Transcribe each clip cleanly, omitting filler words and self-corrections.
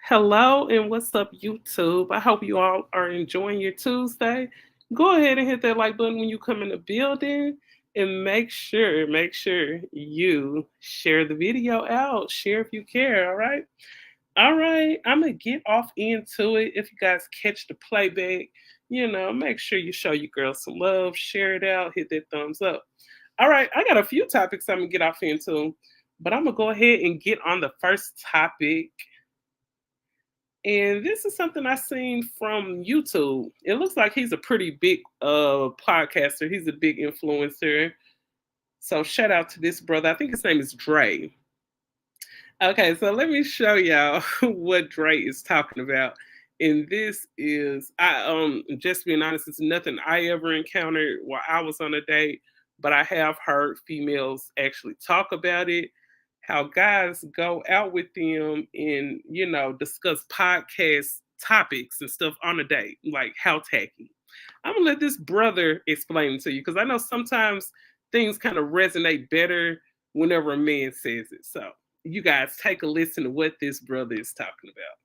Hello and what's up, YouTube? I hope you all are enjoying your Tuesday. Go ahead and hit that like button when you come in the building, and make sure you share the video out. Share if you care. All right. I'm gonna get off into it. If you guys catch the playback, make sure you show your girls some love. Share it out. Hit that thumbs up. All right. I got a few topics I'm gonna get off into, but I'm gonna go ahead and get on the first topic, and this is something I seen from YouTube. It looks like he's a pretty big podcaster. He's a big influencer. So shout out to this brother. I think his name is Dre. Okay, so let me show y'all what Dre is talking about. And this is I just being honest, it's nothing I ever encountered while I was on a date, but I have heard females actually talk about it, how guys go out with them and discuss podcast topics and stuff on a date, like how tacky. I'm gonna let this brother explain it to you because I know sometimes things kind of resonate better whenever a man says it. So you guys take a listen to what this brother is talking about.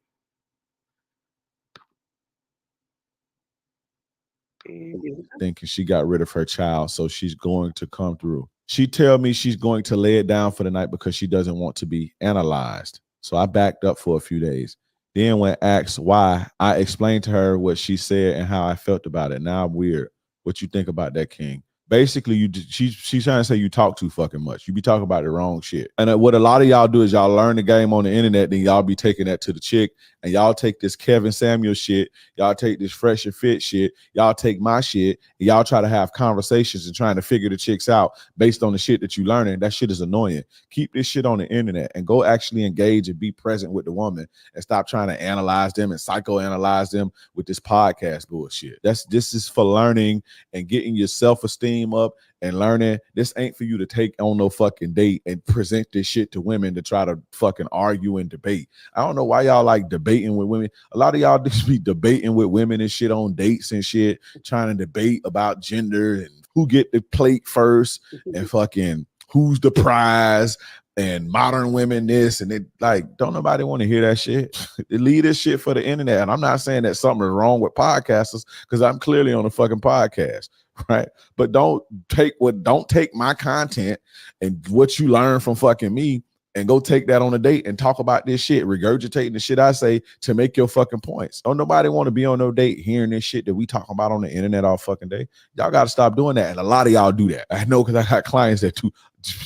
Thinking she got rid of her child, so she's going to come through. She tell me she's going to lay it down for the night because she doesn't want to be analyzed. So I backed up for a few days. Then when asked why, I explained to her what she said and how I felt about it. Now I'm weird. What you think about that, King? Basically, she's trying to say you talk too fucking much. You be talking about the wrong shit. And what a lot of y'all do is y'all learn the game on the internet, then y'all be taking that to the chick, and y'all take this Kevin Samuel shit, y'all take this Fresh and Fit shit, y'all take my shit, and y'all try to have conversations and trying to figure the chicks out based on the shit that you learning. That shit is annoying. Keep this shit on the internet and go actually engage and be present with the woman and stop trying to analyze them and psychoanalyze them with this podcast bullshit. This is for learning and getting your self-esteem up and learning. This ain't for you to take on no fucking date and present this shit to women to try to fucking argue and debate. I don't know why y'all like debating with women. A lot of y'all just be debating with women and shit on dates and shit, trying to debate about gender and who get the plate first and fucking who's the prize and modern women this and it. Like, don't nobody want to hear that shit. Leave this shit for the internet. And I'm not saying that something is wrong with podcasters because I'm clearly on a fucking podcast, right? But don't take my content and what you learn from fucking me and go take that on a date and talk about this shit, regurgitating the shit I say to make your fucking points. Don't nobody want to be on no date hearing this shit that we talk about on the internet all fucking day. Y'all got to stop doing that. And a lot of y'all do that. I know because I got clients that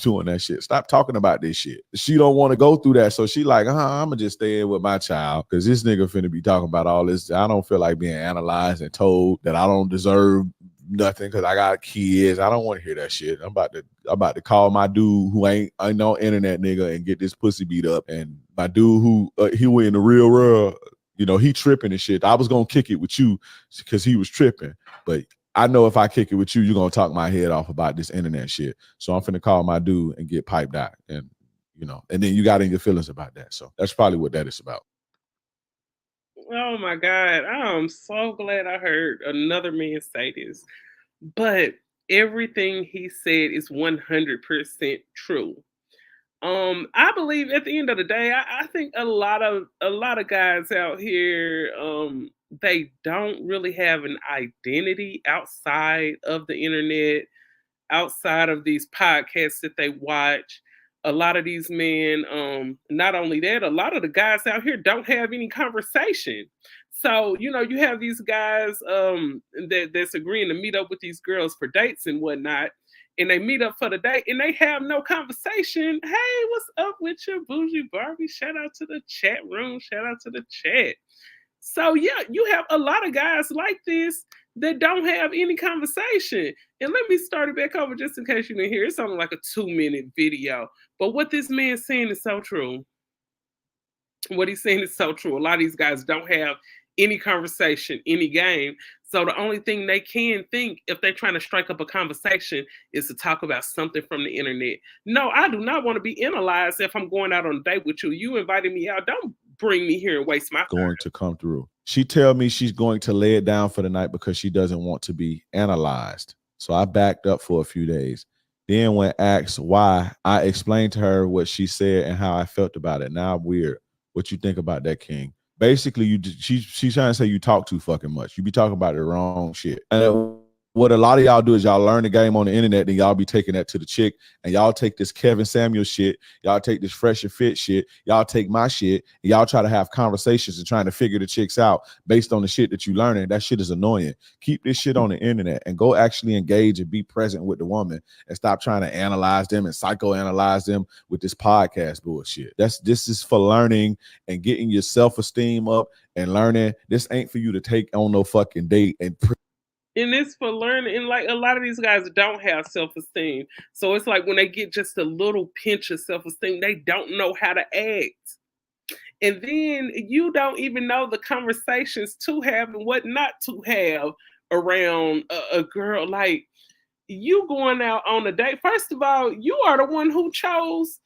doing that shit. Stop talking about this shit. She don't want to go through that. So she like, I'm going to just stay in with my child because this nigga finna be talking about all this. I don't feel like being analyzed and told that I don't deserve nothing because I got kids. I don't want to hear that shit. I'm about to call my dude who ain't no internet nigga and get this pussy beat up. And my dude who he went in the real world, he tripping and shit. I was gonna kick it with you because he was tripping, but I know if I kick it with you, you're gonna talk my head off about this internet shit. So I'm finna call my dude and get piped out, and and then you got in your feelings about that. So that's probably what that is about. Oh my God. I'm so glad I heard another man say this. But everything he said is 100% true. I believe at the end of the day, I think a lot of guys out here, they don't really have an identity outside of the internet, outside of these podcasts that they watch. A lot of these men, not only that, a lot of the guys out here don't have any conversation. So, you have these guys that's agreeing to meet up with these girls for dates and whatnot, and they meet up for the date and they have no conversation. Hey, what's up with you, bougie Barbie? Shout out to the chat room, shout out to the chat. So yeah, you have a lot of guys like this that don't have any conversation. And let me start it back over just in case you didn't hear. It's only like a 2-minute video. But what this man's saying is so true. What he's saying is so true. A lot of these guys don't have any conversation, any game. So the only thing they can think if they're trying to strike up a conversation is to talk about something from the internet. No, I do not want to be analyzed if I'm going out on a date with you. You invited me out. Don't bring me here and waste my time. Going to come through. She tell me she's going to lay it down for the night because she doesn't want to be analyzed. So I backed up for a few days. Then when asked why, I explained to her what she said and how I felt about it. Now I'm weird. What you think about that, King? Basically, she's trying to say you talk too fucking much. You be talking about the wrong shit. And what a lot of y'all do is y'all learn the game on the internet, then y'all be taking that to the chick, and y'all take this Kevin Samuel shit, y'all take this Fresh and Fit shit, y'all take my shit, and y'all try to have conversations and trying to figure the chicks out based on the shit that you learning. That shit is annoying. Keep this shit on the internet and go actually engage and be present with the woman, and stop trying to analyze them and psychoanalyze them with this podcast bullshit. This is for learning and getting your self-esteem up and learning. This ain't for you to take on no fucking date and it's for learning. And like a lot of these guys don't have self-esteem. So it's like when they get just a little pinch of self-esteem, they don't know how to act. And then you don't even know the conversations to have and what not to have around a girl. Like you going out on a date. First of all, you are the one who chose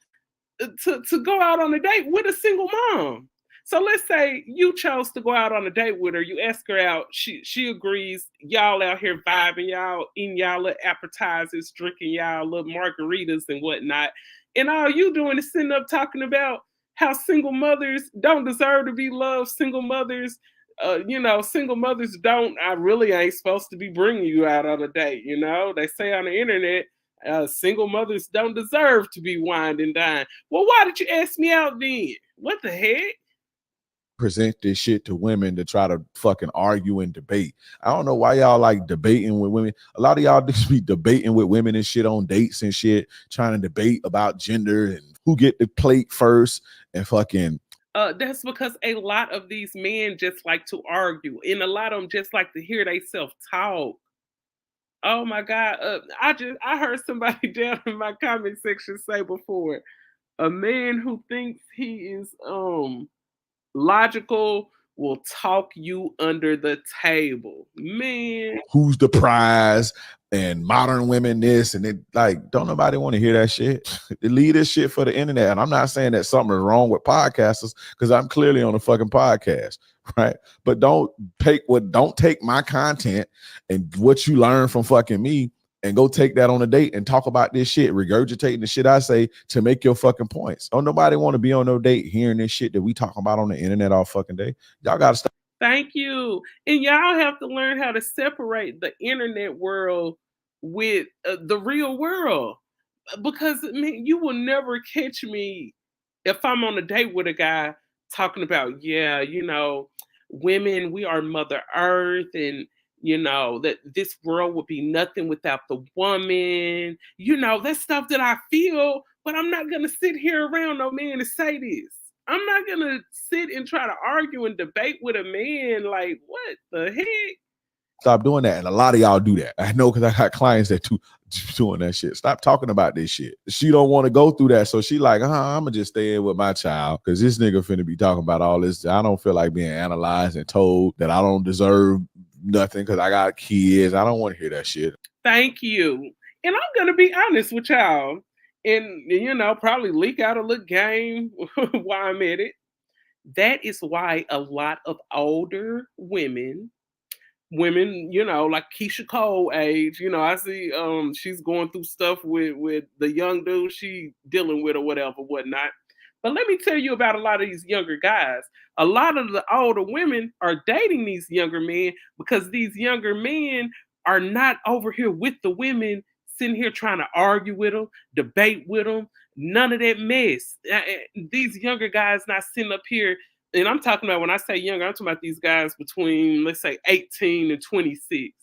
to go out on a date with a single mom. So let's say you chose to go out on a date with her. You ask her out. She agrees. Y'all out here vibing. Y'all eating y'all little appetizers, drinking y'all little margaritas and whatnot. And all you doing is sitting up talking about how single mothers don't deserve to be loved. Single mothers, single mothers don't. I really ain't supposed to be bringing you out on a date. They say on the internet, single mothers don't deserve to be wined and dined. Well, why did you ask me out then? What the heck? present this shit to women to try to fucking argue and debate. I don't know why y'all like debating with women. A lot of y'all just be debating with women and shit on dates and shit, trying to debate about gender and who get the plate first and fucking. That's because a lot of these men just like to argue, and a lot of them just like to hear themselves talk. Oh my God! I heard somebody down in my comment section say before, a man who thinks he is logical will talk you under the table. Man, Who's the prize and modern women this and it, like, don't nobody want to hear that shit. Leave this shit for the internet. And I'm not saying that something is wrong with podcasters, because I'm clearly on a fucking podcast, right? But don't take my content and what you learn from fucking me and go take that on a date and talk about this shit, regurgitating the shit I say to make your fucking points. Don't nobody want to be on no date hearing this shit that we talking about on the internet all fucking day. Y'all gotta stop. thank you. And y'all have to learn how to separate the internet world with the real world. Because man, you will never catch me if I'm on a date with a guy talking about, yeah, women, we are Mother Earth, and that this world would be nothing without the woman. That's stuff that I feel, but I'm not gonna sit here around no man to say this. I'm not gonna sit and try to argue and debate with a man. Like, what the heck? Stop doing that. And a lot of y'all do that. I know, because I got clients that doing that shit. Stop talking about this shit. She don't want to go through that. So she like, I'm going to just stay in with my child, because this nigga finna be talking about all this. I don't feel like being analyzed and told that I don't deserve nothing because I got kids. I don't want to hear that shit. Thank you. And I'm going to be honest with y'all and, probably leak out a little game while I'm at it. That is why a lot of older women, like Keisha Cole age, I see she's going through stuff with the young dude she dealing with or whatnot. But let me tell you about a lot of these younger guys. A lot of the older women are dating these younger men because these younger men are not over here with the women, sitting here trying to argue with them, debate with them, none of that mess. These younger guys not sitting up here, and I'm talking about, when I say younger, I'm talking about these guys between, let's say, 18 and 26.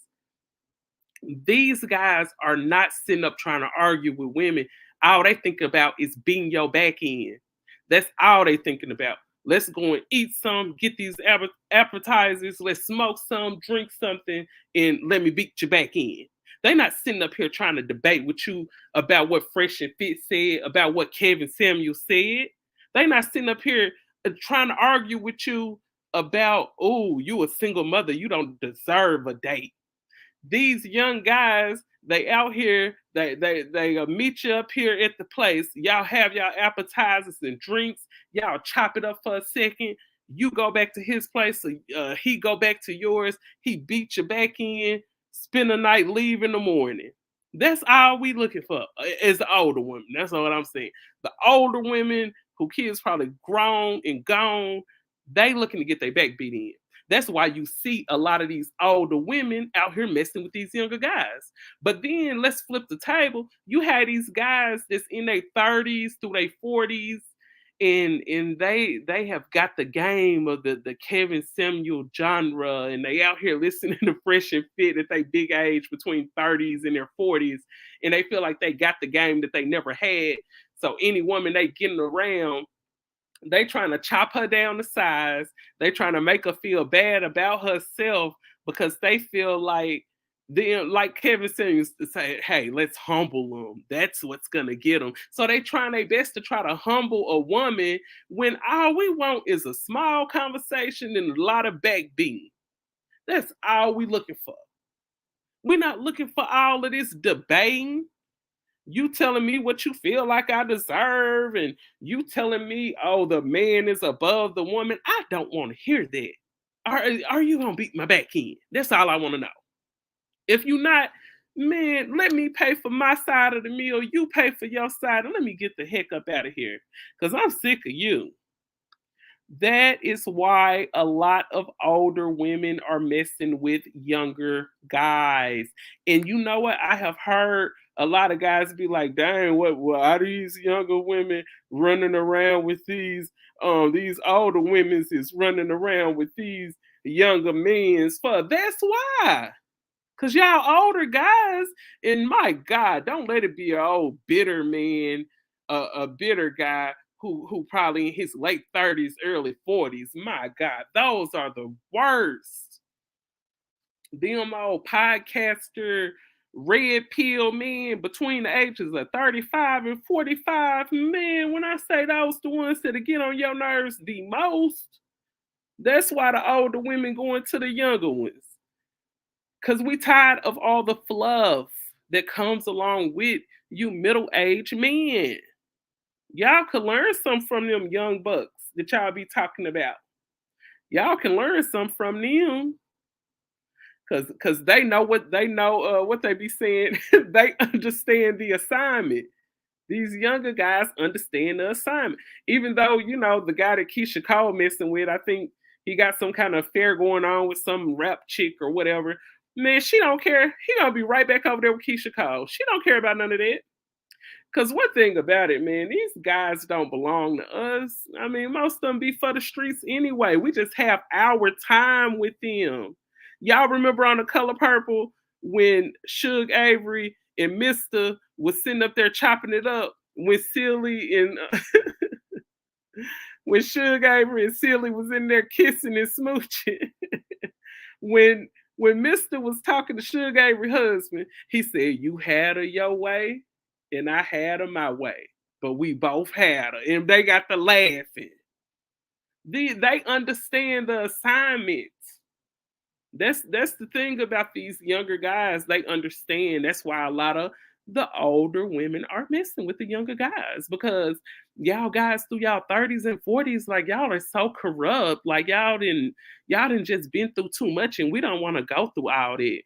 These guys are not sitting up trying to argue with women. All they think about is beating your back end. That's all they thinking about. Let's go and eat some, get these appetizers, let's smoke some, drink something, and let me beat your back in. They're not sitting up here trying to debate with you about what Fresh and Fit said, about what Kevin Samuel said. They're not sitting up here trying to argue with you about, oh, you a single mother, you don't deserve a date. These young guys, they out here, they meet you up here at the place. Y'all have y'all appetizers and drinks. Y'all chop it up for a second. You go back to his place, he go back to yours. He beat you back in, spend the night, leave in the morning. That's all we looking for as the older women. That's what I'm saying. The older women who kids probably grown and gone, They looking to get their back beat in. That's why you see a lot of these older women out here messing with these younger guys. But then let's flip the table. You had these guys that's in their 30s through their 40s, and they have got the game of the Kevin Samuel genre, and they out here listening to Fresh and Fit at their big age between 30s and their 40s, and they feel like they got the game that they never had. So any woman they getting around, they trying to chop her down to size. They trying to make her feel bad about herself because they feel like then, like Kevin said, used to say, "Hey, let's humble them. That's what's gonna get them." So they trying their best to try to humble a woman when all we want is a small conversation and a lot of backbeating. That's all we looking for. We're not looking for all of this debating. You telling me what you feel like I deserve, and you telling me, oh, the man is above the woman. I don't want to hear that. Are you gonna beat my back in? That's all I want to know. If you not, man, let me pay for my side of the meal. You pay for your side, and let me get the heck up out of here. Cause I'm sick of you. That is why a lot of older women are messing with younger guys. And you know what? I have heard a lot of guys be like, dang, what are these younger women running around with these older women's is running around with these younger men's for? That's why. Cause y'all older guys, and my God, don't let it be an old bitter man, a bitter guy who probably in his late 30s, early 40s. My God, those are the worst. Them old podcaster red pill men between the ages of 35 and 45. Man, when I say those the ones that get on your nerves the most, that's why the older women going to the younger ones. Cause we tired of all the fluff that comes along with you middle-aged men. Y'all can learn some from them young bucks that y'all be talking about. Y'all can learn some from them. Cause they know what they be saying. They understand the assignment. These younger guys understand the assignment. Even though, the guy that Keisha Cole messing with, I think he got some kind of affair going on with some rap chick or whatever. Man, she don't care. He gonna be right back over there with Keisha Cole. She don't care about none of that. Cause one thing about it, man, these guys don't belong to us. I mean, most of them be for the streets anyway. We just have our time with them. Y'all remember on The Color Purple when Suge Avery and Mister was sitting up there chopping it up when Silly and when Suge Avery and Silly was in there kissing and smooching. when when Mister was talking to Suge Avery husband, he said, "You had her your way, and I had her my way, but we both had her," and they got the laughing. They understand the assignments. That's the thing about these younger guys. They understand. That's why a lot of the older women are messing with the younger guys because y'all guys through y'all 30s and 40s, like y'all are so corrupt. Like y'all didn't just been through too much, and we don't want to go through all that.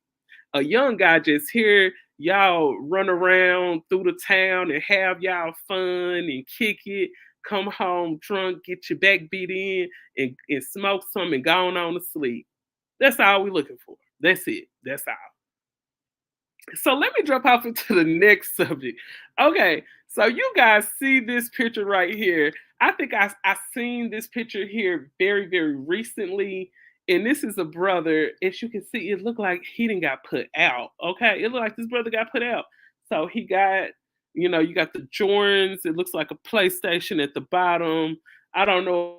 A young guy just hear y'all run around through the town and have y'all fun and kick it, come home drunk, get your back beat in, and smoke some and go on to sleep. That's all we looking for. That's it. That's all. So let me drop off into the next subject. Okay, so you guys see this picture right here. I think I seen this picture here very, very recently. And this is a brother. As you can see, it looked like he didn't got put out. Okay, it looked like this brother got put out. So he got, you got the Jordans. It looks like a PlayStation at the bottom. I don't know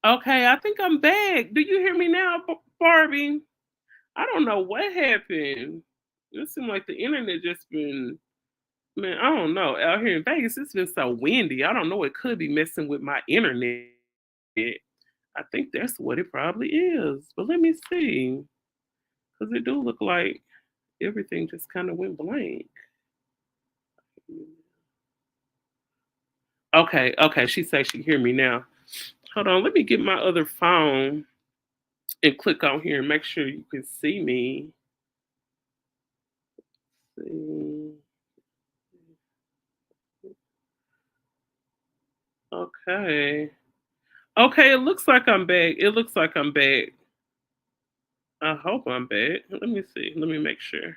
Okay, I think I'm back. Do you hear me now, Barbie? I don't know what happened. It seemed like the internet just been, man, I don't know. Out here in Vegas, it's been so windy. I don't know. It could be messing with my internet. I think that's what it probably is. But let me see. Because it do look like everything just kind of went blank. Okay, okay. She says she hear me now. Hold on. Let me get my other phone and click on here and make sure you can see me. See. Okay. Okay, it looks like I'm back. It looks like I'm back. I hope I'm back. Let me see. Let me make sure.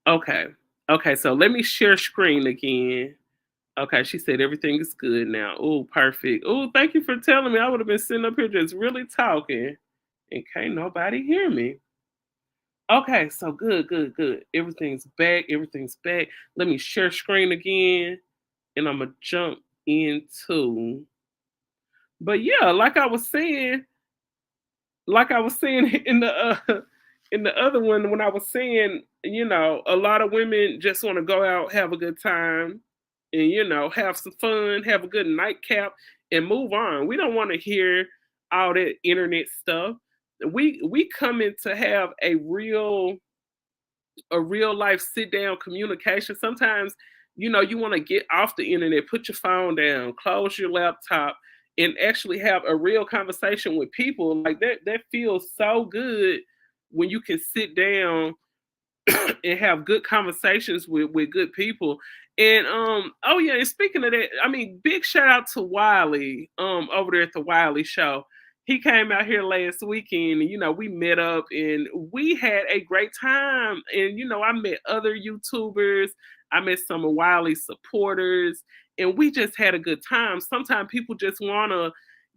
Okay. Okay, so let me share screen again. Okay, she said everything is good now. Oh, perfect. Oh, thank you for telling me. I would have been sitting up here just really talking and can't nobody hear me. Okay, so good, good, good. Everything's back. Everything's back. Let me share screen again and I'm gonna jump into. But yeah, like I was saying in the other one when I was saying, a lot of women just want to go out, have a good time, and have some fun, have a good nightcap, and move on. We don't want to hear all that internet stuff. We come in to have a real life sit down communication. Sometimes, you want to get off the internet, put your phone down, close your laptop, and actually have a real conversation with people. Like that feels so good when you can sit down and have good conversations with good people. And oh yeah, and speaking of that, I mean, big shout out to Wiley over there at the Wiley show. He came out here last weekend and we met up and we had a great time. And I met other YouTubers, I met some of Wiley's supporters, and we just had a good time. Sometimes people just wanna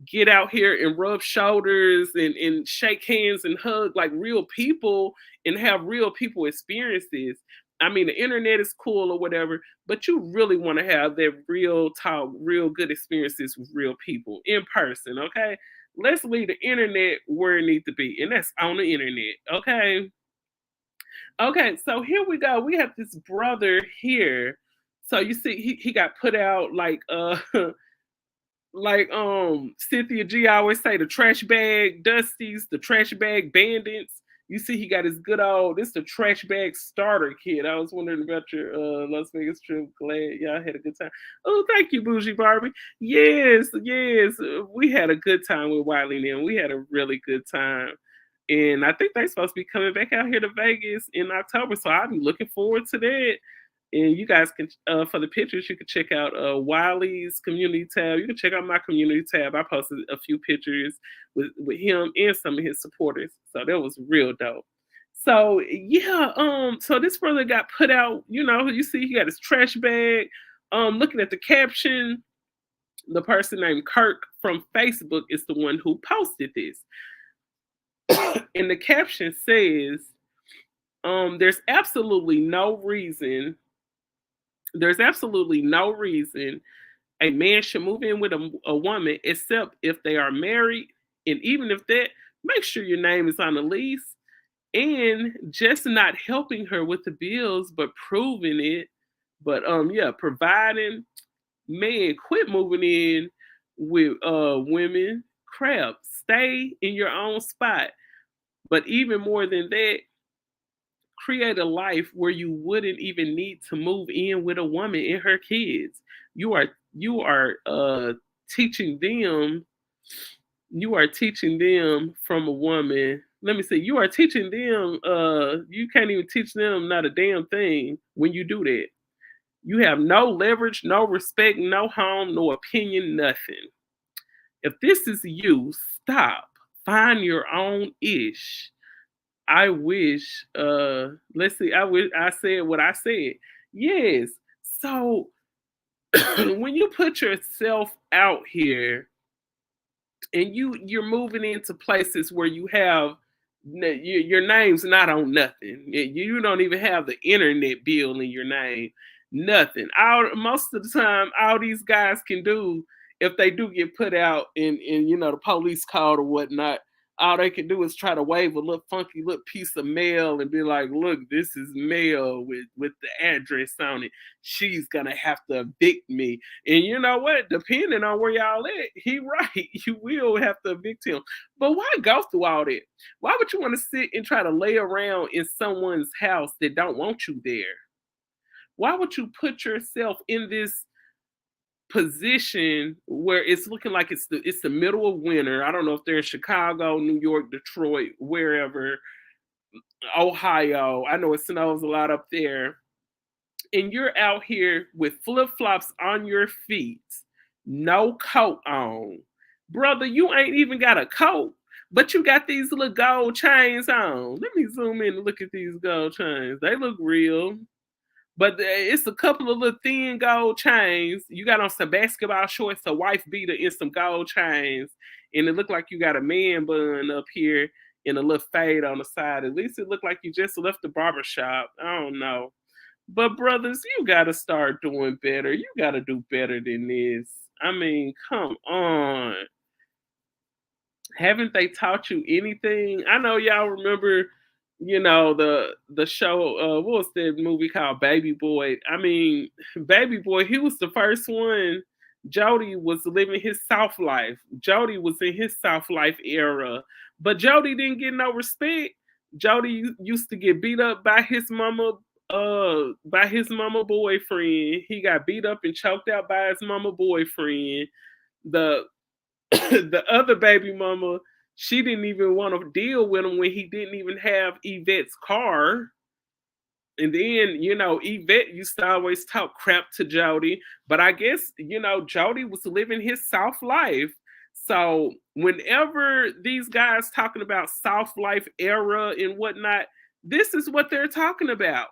get out here and rub shoulders and shake hands and hug like real people and have real people experiences. I mean, the internet is cool or whatever, but you really want to have that real talk, real good experiences with real people in person, okay? Let's leave the internet where it needs to be, and that's on the internet, okay? Okay, so here we go. We have this brother here. So you see, he got put out like like Cynthia G always say, the trash bag Dusties, the trash bag bandits. You see, he got his good old, this the trash bag starter kit. I was wondering about your Las Vegas trip. Glad y'all had a good time. Oh, thank you, Bougie Barbie. Yes, yes. We had a good time with Wiley and them. We had a really good time. And I think they're supposed to be coming back out here to Vegas in October. So I'll be looking forward to that. And you guys can, for the pictures, you can check out Wiley's community tab. You can check out my community tab. I posted a few pictures with him and some of his supporters. So that was real dope. So yeah, so this brother got put out, you see he got his trash bag. Looking at the caption, the person named Kirk from Facebook is the one who posted this. And the caption says, there's absolutely no reason a man should move in with a woman except if they are married. And even if that, make sure your name is on the lease and just not helping her with the bills, but proving it. But yeah, providing. Man, quit moving in with women. Crap. Stay in your own spot. But even more than that, create a life where you wouldn't even need to move in with a woman and her kids. You are teaching them. You are teaching them from a woman. Let me see. You are teaching them. You can't even teach them not a damn thing when you do that. You have no leverage, no respect, no home, no opinion, nothing. If this is you, stop. Find your own ish. I wish, let's see, I wish I said what I said. Yes. So when you put yourself out here and you're moving into places where you have your name's not on nothing. You don't even have the internet bill in your name. Nothing. Most of the time, all these guys can do if they do get put out in the police called or whatnot, all they can do is try to wave a little funky little piece of mail and be like, look, this is mail with the address on it. She's gonna have to evict me. And you know what? Depending on where y'all at, he right. You will have to evict him. But why go through all that? Why would you want to sit and try to lay around in someone's house that don't want you there? Why would you put yourself in this position where it's looking like it's the middle of winter? I don't know if they're in Chicago, New York, Detroit, wherever, Ohio. I know it snows a lot up there. And you're out here with flip-flops on your feet, no coat on. Brother, you ain't even got a coat, but you got these little gold chains on. Let me zoom in and look at these gold chains. They look real. But it's a couple of little thin gold chains. You got on some basketball shorts, a wife beater, and some gold chains. And it looked like you got a man bun up here and a little fade on the side. At least it looked like you just left the barber shop. I don't know. But brothers, you gotta start doing better. You gotta do better than this. I mean, come on. Haven't they taught you anything? I know y'all remember, the show, what was that movie called Baby Boy? I mean, Baby Boy, he was the first one. Jody was living his soft life. Jody was in his soft life era. But Jody didn't get no respect. Jody used to get beat up by his mama boyfriend. He got beat up and choked out by his mama boyfriend. The the other baby mama, she didn't even want to deal with him when he didn't even have Yvette's car. And then, Yvette used to always talk crap to Jody. But I guess, Jody was living his soft life. So whenever these guys talking about soft life era and whatnot, this is what they're talking about.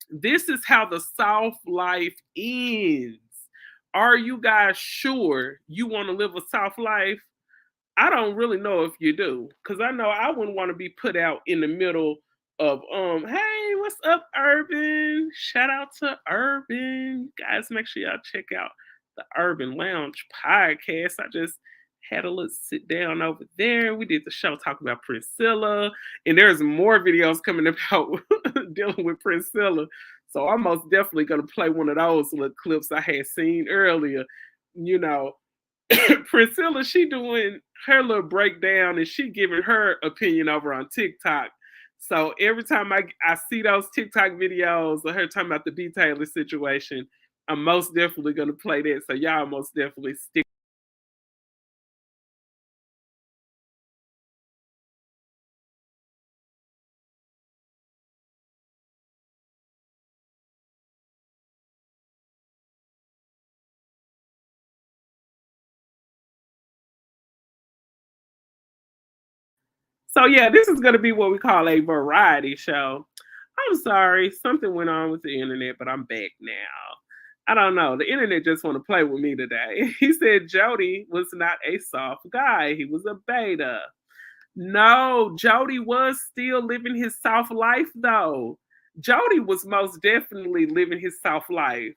This is how the soft life ends. Are you guys sure you want to live a soft life? I don't really know if you do, because I know I wouldn't want to be put out in the middle of hey, what's up, Urban? Shout out to Urban. Guys, make sure y'all check out the Urban Lounge podcast. I just had a little sit down over there. We did the show talking about Priscilla, and there's more videos coming about dealing with Priscilla. So I'm most definitely gonna play one of those little clips I had seen earlier. You know, Priscilla, she doing her little breakdown and she giving her opinion over on TikTok. So every time I see those TikTok videos of her talking about the B Taylor situation, I'm most definitely gonna play that. So y'all most definitely stick. So yeah, this is gonna be what we call a variety show. I'm sorry, something went on with the internet, but I'm back now. I don't know. The internet just want to play with me today. He said Jody was not a soft guy. He was a beta. No, Jody was still living his soft life though. Jody was most definitely living his soft life.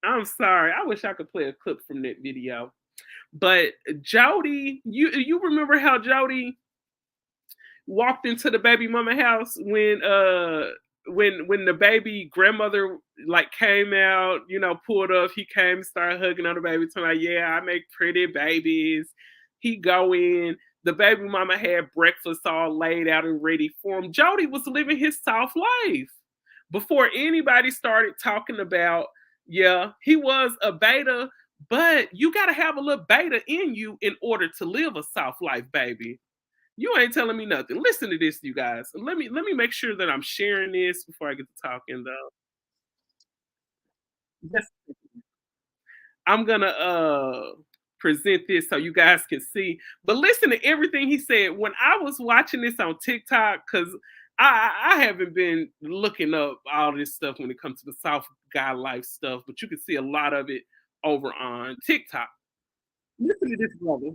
I'm sorry. I wish I could play a clip from that video. But Jody, you remember how Jody walked into the baby mama house when the baby grandmother like came out, pulled up, he came, started hugging on the baby, talking about, yeah, I make pretty babies. He go in, the baby mama had breakfast all laid out and ready for him. Jody was living his soft life before anybody started talking about, yeah, he was a beta, but you got to have a little beta in you in order to live a soft life, baby. You ain't telling me nothing. Listen to this, you guys. Let me make sure that I'm sharing this before I get to talking though. Yes, I'm gonna present this so you guys can see. But listen to everything he said. When I was watching this on TikTok, because I haven't been looking up all this stuff when it comes to the South Guy life stuff, but you can see a lot of it over on TikTok. Listen to this, brother.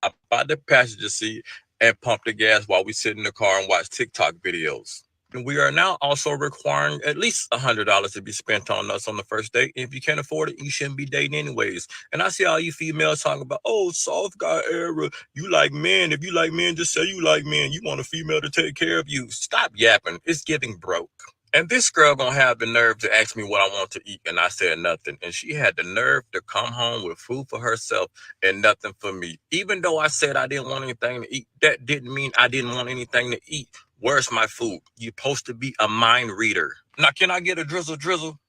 About the passenger seat and pump the gas while we sit in the car and watch TikTok videos. And we are now also requiring at least $100 to be spent on us on the first date. If you can't afford it, you shouldn't be dating anyways. And I see all you females talking about, oh, soft guy era. You like men. If you like men, just say you like men. You want a female to take care of you. Stop yapping. It's getting broke. And this girl gonna have the nerve to ask me what I want to eat, and I said nothing. And she had the nerve to come home with food for herself and nothing for me. Even though I said I didn't want anything to eat, that didn't mean I didn't want anything to eat. Where's my food? You're supposed to be a mind reader. Now, can I get a drizzle drizzle?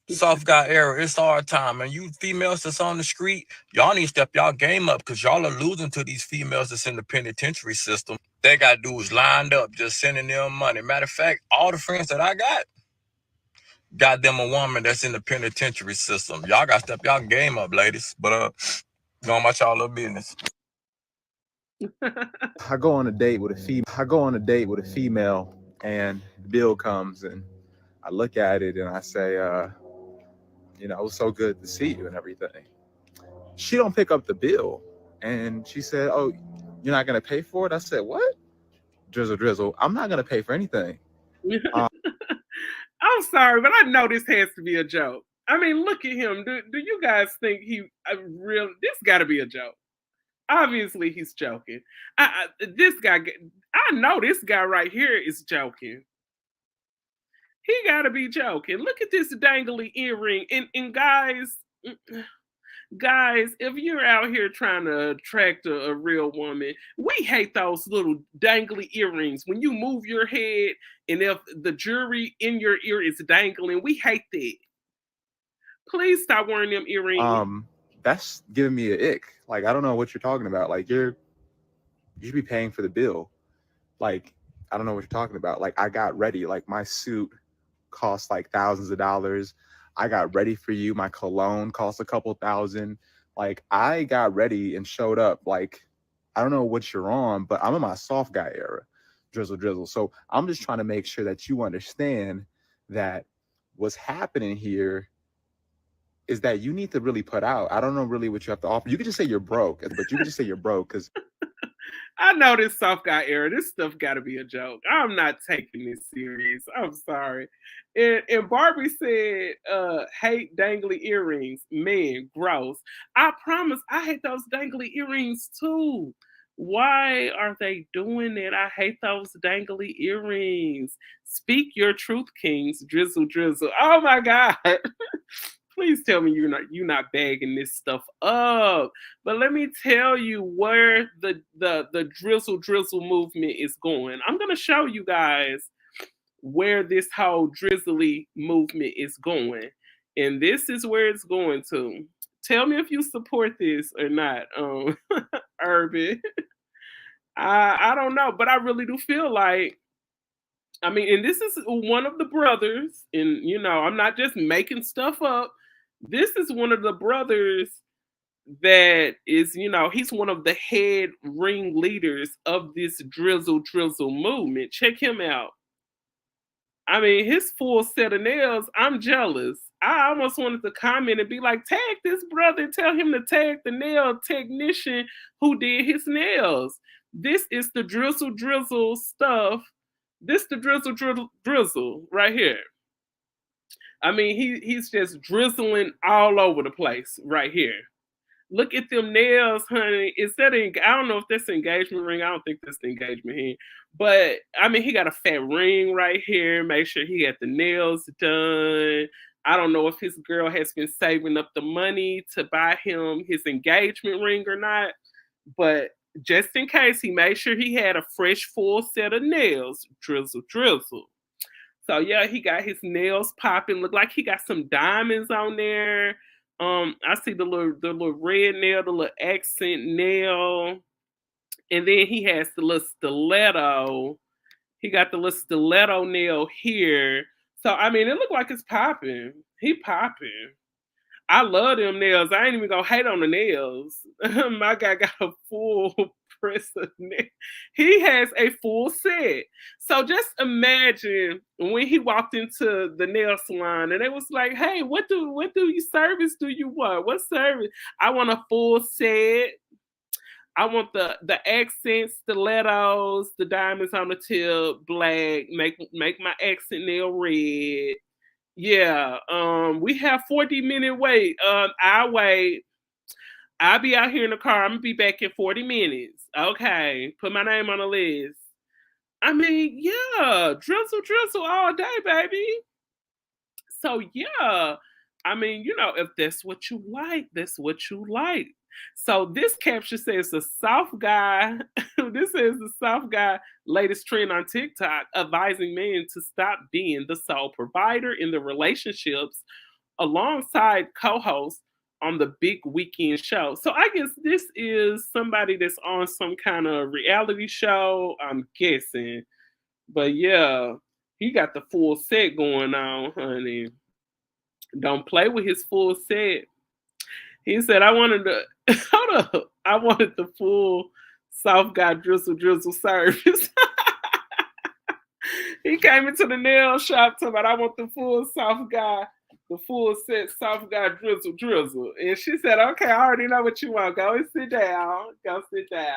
Soft guy era, it's our time. And you females that's on the street, y'all need to step y'all game up because y'all are losing to these females that's in the penitentiary system. They got dudes lined up just sending them money. Matter of fact, all the friends that I got them a woman that's in the penitentiary system. Y'all got to step y'all game up, ladies. But going about y'all little business. I go on a date with a female, and the bill comes, and I look at it and I say, it was so good to see you and everything. She don't pick up the bill, and she said, "Oh, you're not gonna pay for it?" I said, "What? Drizzle, drizzle. I'm not gonna pay for anything." I'm sorry, but I know this has to be a joke. I mean, look at him. Do you guys think this got to be a joke? Obviously, he's joking. This guy, I know this guy right here is joking. He got to be joking. Look at this dangly earring. And guys, if you're out here trying to attract a real woman, we hate those little dangly earrings. When you move your head and if the jewelry in your ear is dangling, we hate that. Please stop wearing them earrings. That's giving me an ick. Like, I don't know what you're talking about. Like, you should be paying for the bill. Like, I don't know what you're talking about. Like, I got ready. Like, my suit cost like thousands of dollars. I got ready for you. My cologne cost a couple thousand. Like, I got ready and showed up. Like, I don't know what you're on, but I'm in my soft guy era, drizzle, drizzle. So I'm just trying to make sure that you understand that what's happening here is that you need to really put out. I don't know really what you have to offer. You could just say you're broke, but you could just say you're broke because I know this soft guy era. This stuff got to be a joke. I'm not taking this serious. I'm sorry. And Barbie said, hate dangly earrings. Man, gross. I promise I hate those dangly earrings too. Why are they doing that? I hate those dangly earrings. Speak your truth, kings. Drizzle, drizzle. Oh my God. Please tell me you're not bagging this stuff up. But let me tell you where the drizzle drizzle movement is going. I'm gonna show you guys where this whole drizzly movement is going, and this is where it's going to. Tell me if you support this or not, Urban. I don't know, but I really do feel like. I mean, and this is one of the brothers, and I'm not just making stuff up. This is one of the brothers that is, he's one of the head ringleaders of this drizzle drizzle movement. Check him out. I mean, his full set of nails, I'm jealous. I almost wanted to comment and be like, tag this brother, tell him to tag the nail technician who did his nails. This is the drizzle drizzle stuff. This the drizzle drizzle drizzle right here. I mean, he's just drizzling all over the place right here. Look at them nails, honey. I don't know if that's an engagement ring. I don't think that's the engagement ring. But I mean, he got a fat ring right here. Make sure he got the nails done. I don't know if his girl has been saving up the money to buy him his engagement ring or not. But just in case, he made sure he had a fresh full set of nails. Drizzle, drizzle. So yeah, he got his nails popping. Look like he got some diamonds on there. I see the little red nail, the little accent nail, and then he has the little stiletto. He got the little stiletto nail here. So I mean, it looked like it's popping. He popping. I love them nails. I ain't even gonna hate on the nails. My guy got a full press of nails. He has a full set. So just imagine when he walked into the nail salon and it was like, "Hey, what do you service do you want? What service? I want a full set. I want the accent stilettos, the diamonds on the tip, black. Make my accent nail red. Yeah. We have 40-minute wait. I wait. I'll be out here in the car. I'm gonna be back in 40 minutes. Okay. Put my name on the list. I mean, yeah, drizzle all day, baby. So yeah, I mean, if that's what you like, that's what you like. So this caption says the soft guy. This is the soft guy latest trend on TikTok, advising men to stop being the sole provider in the relationships, alongside co-hosts on the big weekend show. So I guess this is somebody that's on some kind of reality show, I'm guessing. But yeah, he got the full set going on, honey. Don't play with his full set. He said, I wanted the hold up. I wanted the full soft guy drizzle service. He came into the nail shop talking about I want the full soft guy, the full set soft guy drizzle. And she said, okay, I already know what you want. Go and sit down. Go sit down.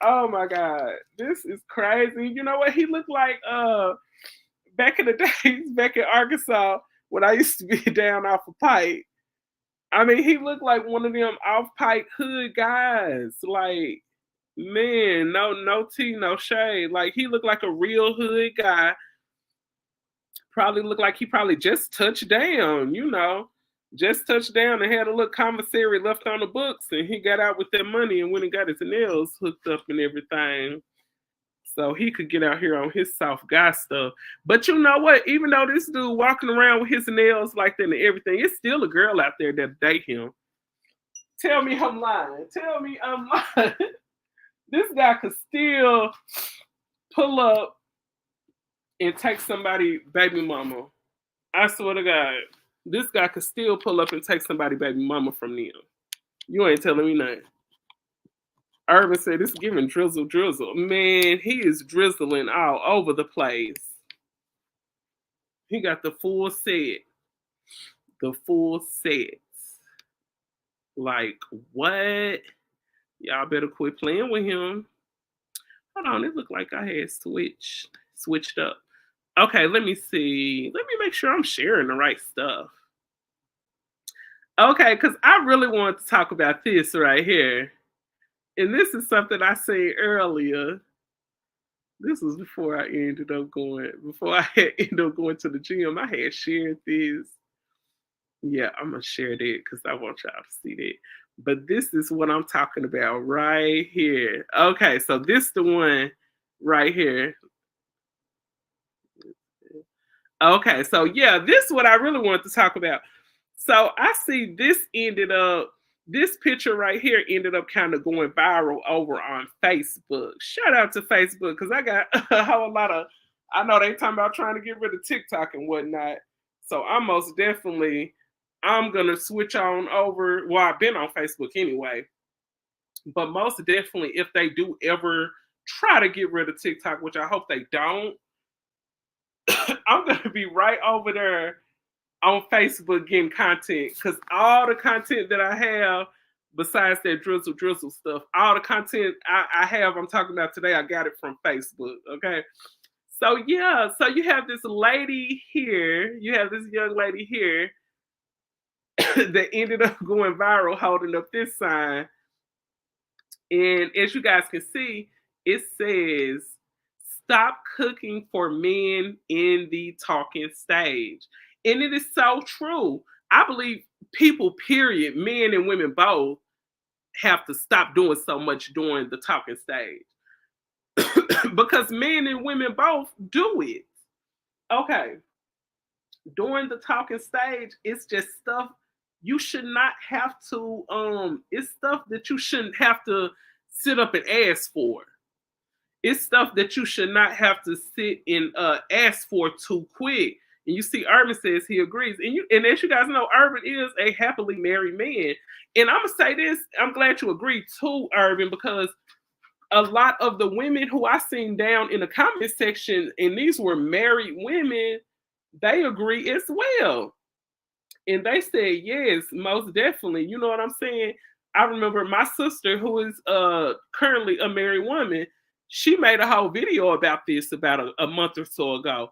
Oh my God. This is crazy. You know what? He looked like back in the days, back in Arkansas, when I used to be down off of Pike. I mean, he looked like one of them off Pike hood guys. Like, man, no tea, no shade. Like, he looked like a real hood guy. Probably looked like he probably just touched down, just touched down and had a little commissary left on the books, and he got out with that money and went and got his nails hooked up and everything. So he could get out here on his soft guy stuff. But you know what? Even though this dude walking around with his nails like that and everything, it's still a girl out there that date him. Tell me I'm lying. Tell me I'm lying. This guy could still pull up and take somebody baby mama. I swear to God. This guy could still pull up and take somebody baby mama from them. You ain't telling me nothing. Urban said it's giving drizzle. Man, he is drizzling all over the place. He got the full set. The full set. Like, what? Y'all better quit playing with him. Hold on, it looked like I had switched up. Okay, let me see. Let me make sure I'm sharing the right stuff. Okay, because I really want to talk about this right here. And this is something I said earlier. This was before I ended up going to the gym. I had shared this. Yeah, I'm going to share that because I want y'all to see that. But this is what I'm talking about right here. Okay, so this is the one right here. Okay, so yeah, this is what I really want to talk about. So I see this picture right here ended up kind of going viral over on Facebook. Shout out to Facebook, because I got a whole lot of, I know they talking about trying to get rid of TikTok and whatnot. So I'm going to switch on over. Well, I've been on Facebook anyway. But most definitely, if they do ever try to get rid of TikTok, which I hope they don't, I'm going to be right over there on Facebook getting content, because all the content that I have, besides that drizzle stuff, all the content I have, I'm talking about today, I got it from Facebook, okay? So yeah, so you have this lady here, you have this young lady here that ended up going viral holding up this sign. And as you guys can see, it says, stop cooking for men in the talking stage. And it is so true. I believe people, period, men and women both, have to stop doing so much during the talking stage. Because men and women both do it. Okay. During the talking stage, it's just stuff you should not have to, it's stuff that you shouldn't have to sit up and ask for. It's stuff that you should not have to sit and ask for too quick. And you see, Urban says he agrees. And as you guys know, Urban is a happily married man. And I'm gonna say this, I'm glad you agree too, Urban, because a lot of the women who I seen down in the comment section, and these were married women, they agree as well. And they said, yes, most definitely. You know what I'm saying? I remember my sister, who is currently a married woman, she made a whole video about this about a month or so ago.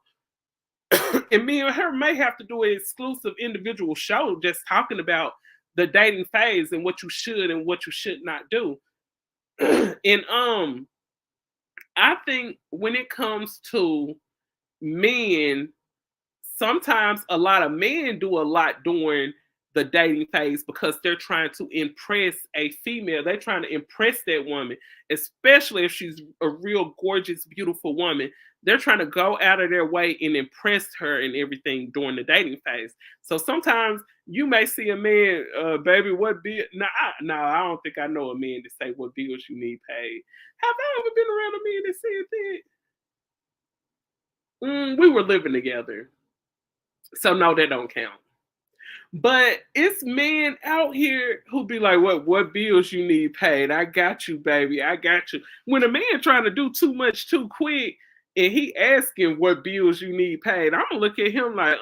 And me and her may have to do an exclusive individual show just talking about the dating phase and what you should and what you should not do. And I think when it comes to men, sometimes a lot of men do a lot during the dating phase because they're trying to impress a female. They're trying to impress that woman, especially if she's a real gorgeous, beautiful woman. They're trying to go out of their way and impress her and everything during the dating phase. So sometimes you may see a man, baby, what bill? No, I don't think I know a man to say what bills you need paid. Have I ever been around a man that said that? We were living together. So no, that don't count. But it's men out here who be like, what bills you need paid? I got you, baby. I got you. When a man trying to do too much too quick and he asking what bills you need paid, I'm gonna look at him like,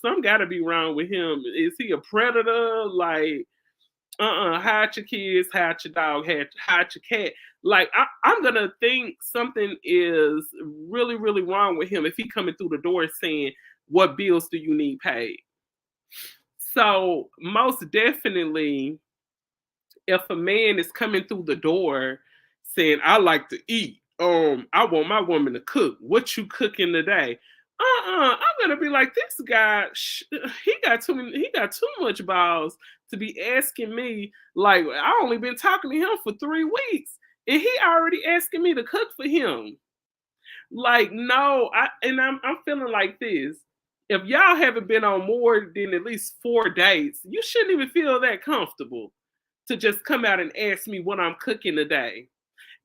some gotta be wrong with him. Is he a predator? Like, hide your kids, hide your dog, hide your cat. Like, I'm gonna think something is really, really wrong with him if he coming through the door saying, what bills do you need paid? So most definitely, if a man is coming through the door saying, I like to eat, I want my woman to cook. What you cooking today? I'm gonna be like, this guy, he got too much balls to be asking me. Like, I only been talking to him for 3 weeks, and he already asking me to cook for him. Like, no, I'm feeling like this. If y'all haven't been on more than at least 4 dates, you shouldn't even feel that comfortable to just come out and ask me what I'm cooking today.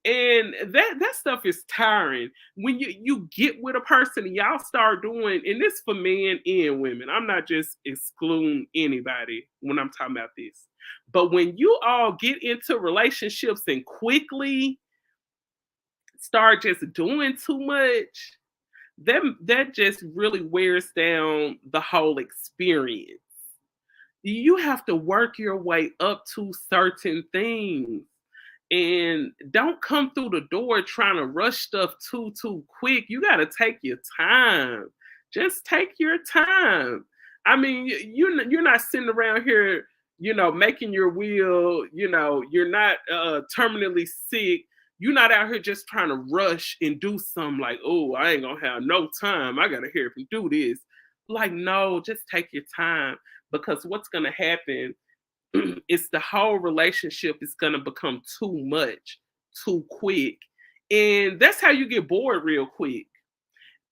And that stuff is tiring. When you get with a person and y'all start doing, and this for men and women. I'm not just excluding anybody when I'm talking about this. But when you all get into relationships and quickly start just doing too much, that just really wears down the whole experience. You have to work your way up to certain things. And don't come through the door trying to rush stuff too quick. You got to take your time. Just take your time. I mean, you're not sitting around here, making your will. You're not terminally sick. You're not out here just trying to rush and do something like, oh, I ain't gonna have no time. I gotta hear if you do this. Like, no, just take your time, because what's gonna happen is the whole relationship is gonna become too much, too quick. And that's how you get bored real quick.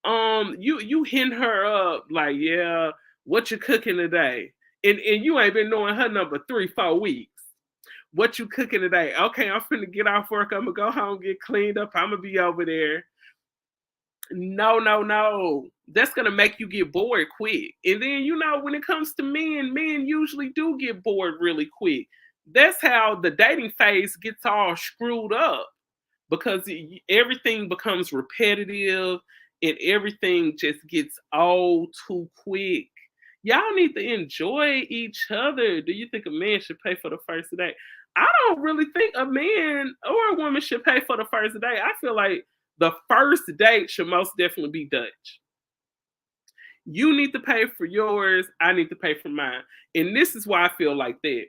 You hint her up like, yeah, what you cooking today? And you ain't been knowing her number 3-4 weeks. What you cooking today? Okay, I'm finna get off work. I'm gonna go home, get cleaned up. I'm gonna be over there. No. That's gonna make you get bored quick. And then, when it comes to men usually do get bored really quick. That's how the dating phase gets all screwed up, because everything becomes repetitive and everything just gets old too quick. Y'all need to enjoy each other. Do you think a man should pay for the first date? I don't really think a man or a woman should pay for the first date. I feel like the first date should most definitely be Dutch. You need to pay for yours. I need to pay for mine. And this is why I feel like that.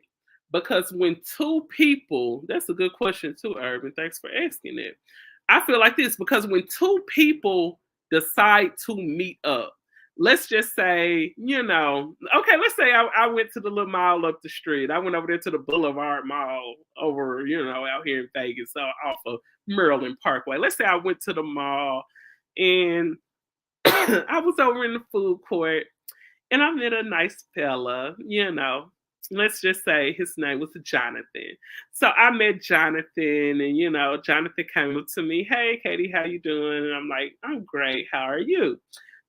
Because when two people, that's a good question too, Urban. Thanks for asking that. I feel like this because when two people decide to meet up, let's just say, okay, let's say I went to the little mall up the street. I went over there to the Boulevard Mall over, out here in Vegas, off of Maryland Parkway. Let's say I went to the mall and I was over in the food court and I met a nice fella, Let's just say his name was Jonathan. So I met Jonathan and, Jonathan came up to me. Hey, Katie, how you doing? And I'm like, I'm great. How are you?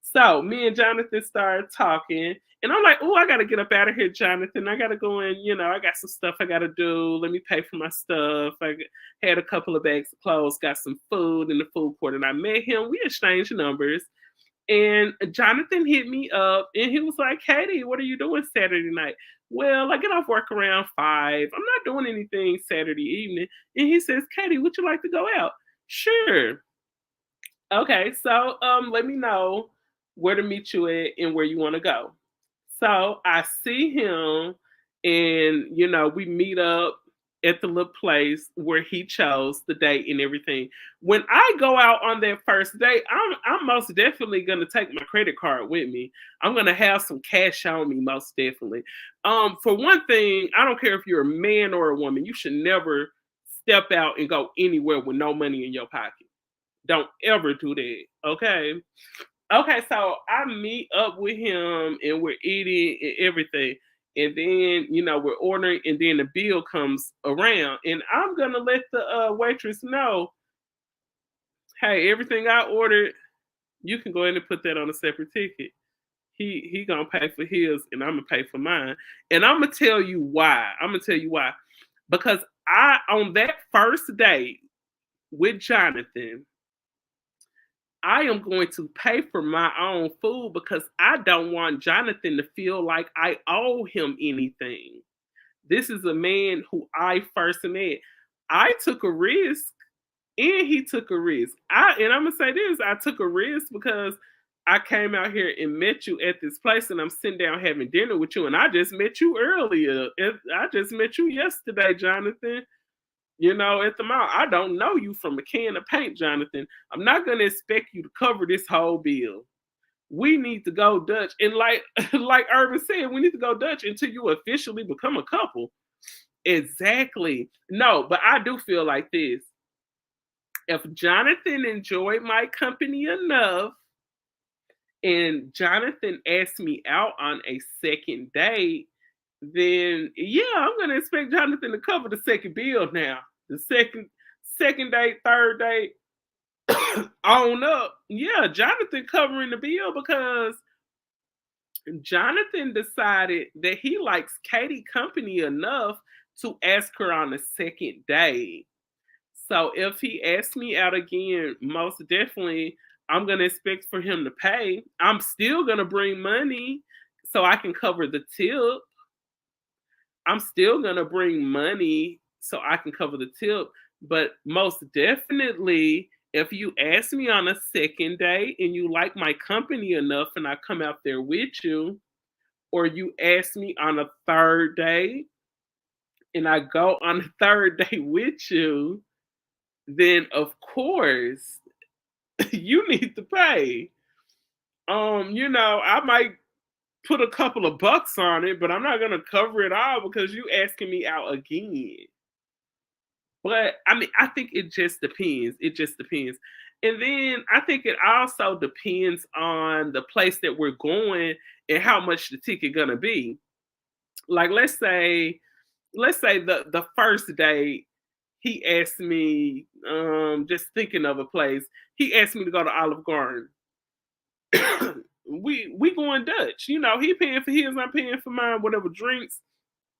So me and Jonathan started talking and I'm like, oh, I got to get up out of here, Jonathan. I got to go in, I got some stuff I got to do. Let me pay for my stuff. I had a couple of bags of clothes, got some food in the food court and I met him. We exchanged numbers. And Jonathan hit me up and he was like, Katie, what are you doing Saturday night? Well, I get off work around 5. I'm not doing anything Saturday evening. And he says, Katie, would you like to go out? Sure. Okay, so let me know where to meet you at and where you want to go. So I see him, and we meet up at the little place where he chose the date and everything. When I go out on that first date, I'm most definitely gonna take my credit card with me. I'm gonna have some cash on me, most definitely. For one thing, I don't care if you're a man or a woman, you should never step out and go anywhere with no money in your pocket. Don't ever do that. Okay. Okay, so I meet up with him and we're eating and everything. And then, we're ordering, and then the bill comes around. And I'm gonna let the waitress know, hey, everything I ordered, you can go ahead and put that on a separate ticket. He gonna pay for his and I'm gonna pay for mine. And I'm gonna tell you why. Because I on that first date with Jonathan, I am going to pay for my own food because I don't want Jonathan to feel like I owe him anything. This is a man who I first met. I took a risk and he took a risk. And I'm gonna say this, I took a risk because I came out here and met you at this place and I'm sitting down having dinner with you, and I just met you earlier. I just met you yesterday, Jonathan. At the mall. I don't know you from a can of paint, Jonathan. I'm not gonna expect you to cover this whole bill. We need to go Dutch. And like Urban said, we need to go Dutch until you officially become a couple. Exactly. No, but I do feel like this. If Jonathan enjoyed my company enough and Jonathan asked me out on a second date, then yeah, I'm gonna expect Jonathan to cover the second bill now. The second date, third date, on up. Yeah, Jonathan covering the bill because Jonathan decided that he likes Katie company enough to ask her on a second date. So if he asks me out again, most definitely I'm gonna expect for him to pay. I'm still gonna bring money so I can cover the tip. I'm still gonna bring money so I can cover the tip. But most definitely, if you ask me on a second date and you like my company enough and I come out there with you, or you ask me on a third date and I go on a third date with you, then of course you need to pay. I might put a couple of bucks on it, but I'm not gonna cover it all because you asking me out again. But I mean, I think it just depends. It just depends. And then I think it also depends on the place that we're going and how much the ticket gonna be. Like let's say the first date, he asked me, just thinking of a place, he asked me to go to Olive Garden. we going Dutch. He paying for his, I'm paying for mine, whatever drinks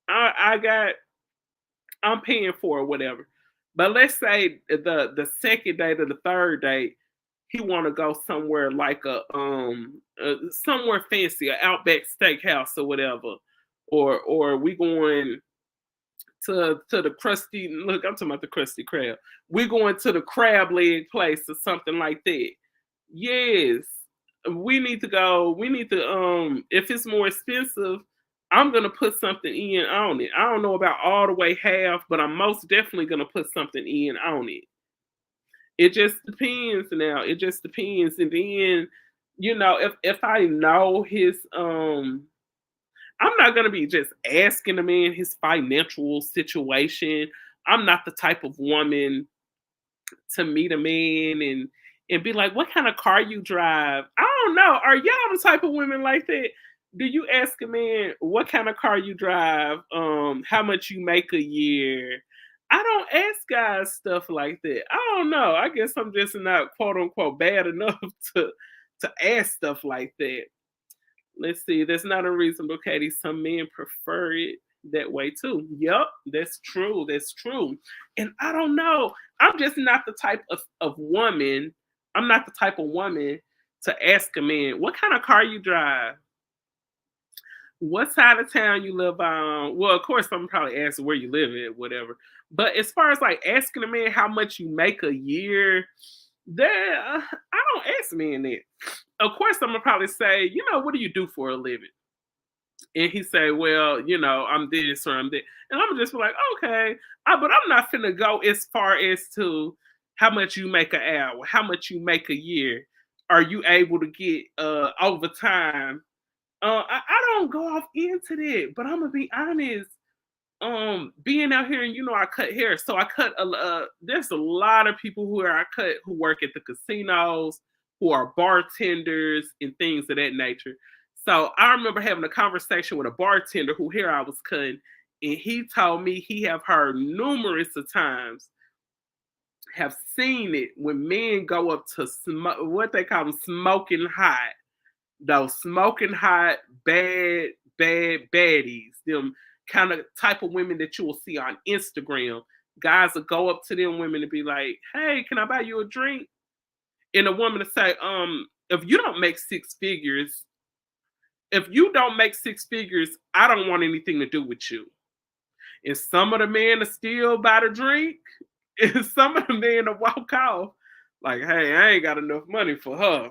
I got, I'm paying for or whatever. But let's say the second date or the third date, he want to go somewhere like somewhere fancy, a Outback Steakhouse or whatever, or we going to the crusty. Look, I'm talking about the Krusty Krab. We going to the crab leg place or something like that. Yes, we need to go. We need to if it's more expensive, I'm gonna put something in on it. I don't know about all the way half, but I'm most definitely gonna put something in on it. It just depends now. It just depends. And then, if I know his I'm not gonna be just asking a man his financial situation. I'm not the type of woman to meet a man and be like, "What kind of car you drive?" I don't know. Are y'all the type of women like that? Do you ask a man what kind of car you drive? How much you make a year? I don't ask guys stuff like that. I don't know. I guess I'm just not quote unquote bad enough to ask stuff like that. Let's see. That's not unreasonable, Katie. Some men prefer it that way too. Yep, that's true. That's true. And I don't know. I'm just not the type of woman. I'm not the type of woman to ask a man, what kind of car you drive? what side of town you live on. Well, of course, I'm probably asking where you live at, whatever. But as far as like asking a man how much you make a year, there, I don't ask men that. Of course, I'm gonna probably say, what do you do for a living? And he say, well, I'm this or I'm that. And I'm just like, okay. But I'm not finna go as far as to how much you make an hour, how much you make a year. Are you able to get overtime? I don't go off into that, but I'm gonna be honest. Being out here and I cut hair, so I cut there's a lot of people who work at the casinos, who are bartenders and things of that nature. So I remember having a conversation with a bartender who hair I was cutting, and he told me he have heard numerous of times, have seen it when men go up to what they call them smoking hot, those smoking hot bad baddies, them kind of type of women that you will see on Instagram. Guys will go up to them women and be like, hey, can I buy you a drink? And a woman to say, if you don't make six figures, I don't want anything to do with you. And some of the men are still buy the drink, and some of the men will walk off like, hey, I ain't got enough money for her.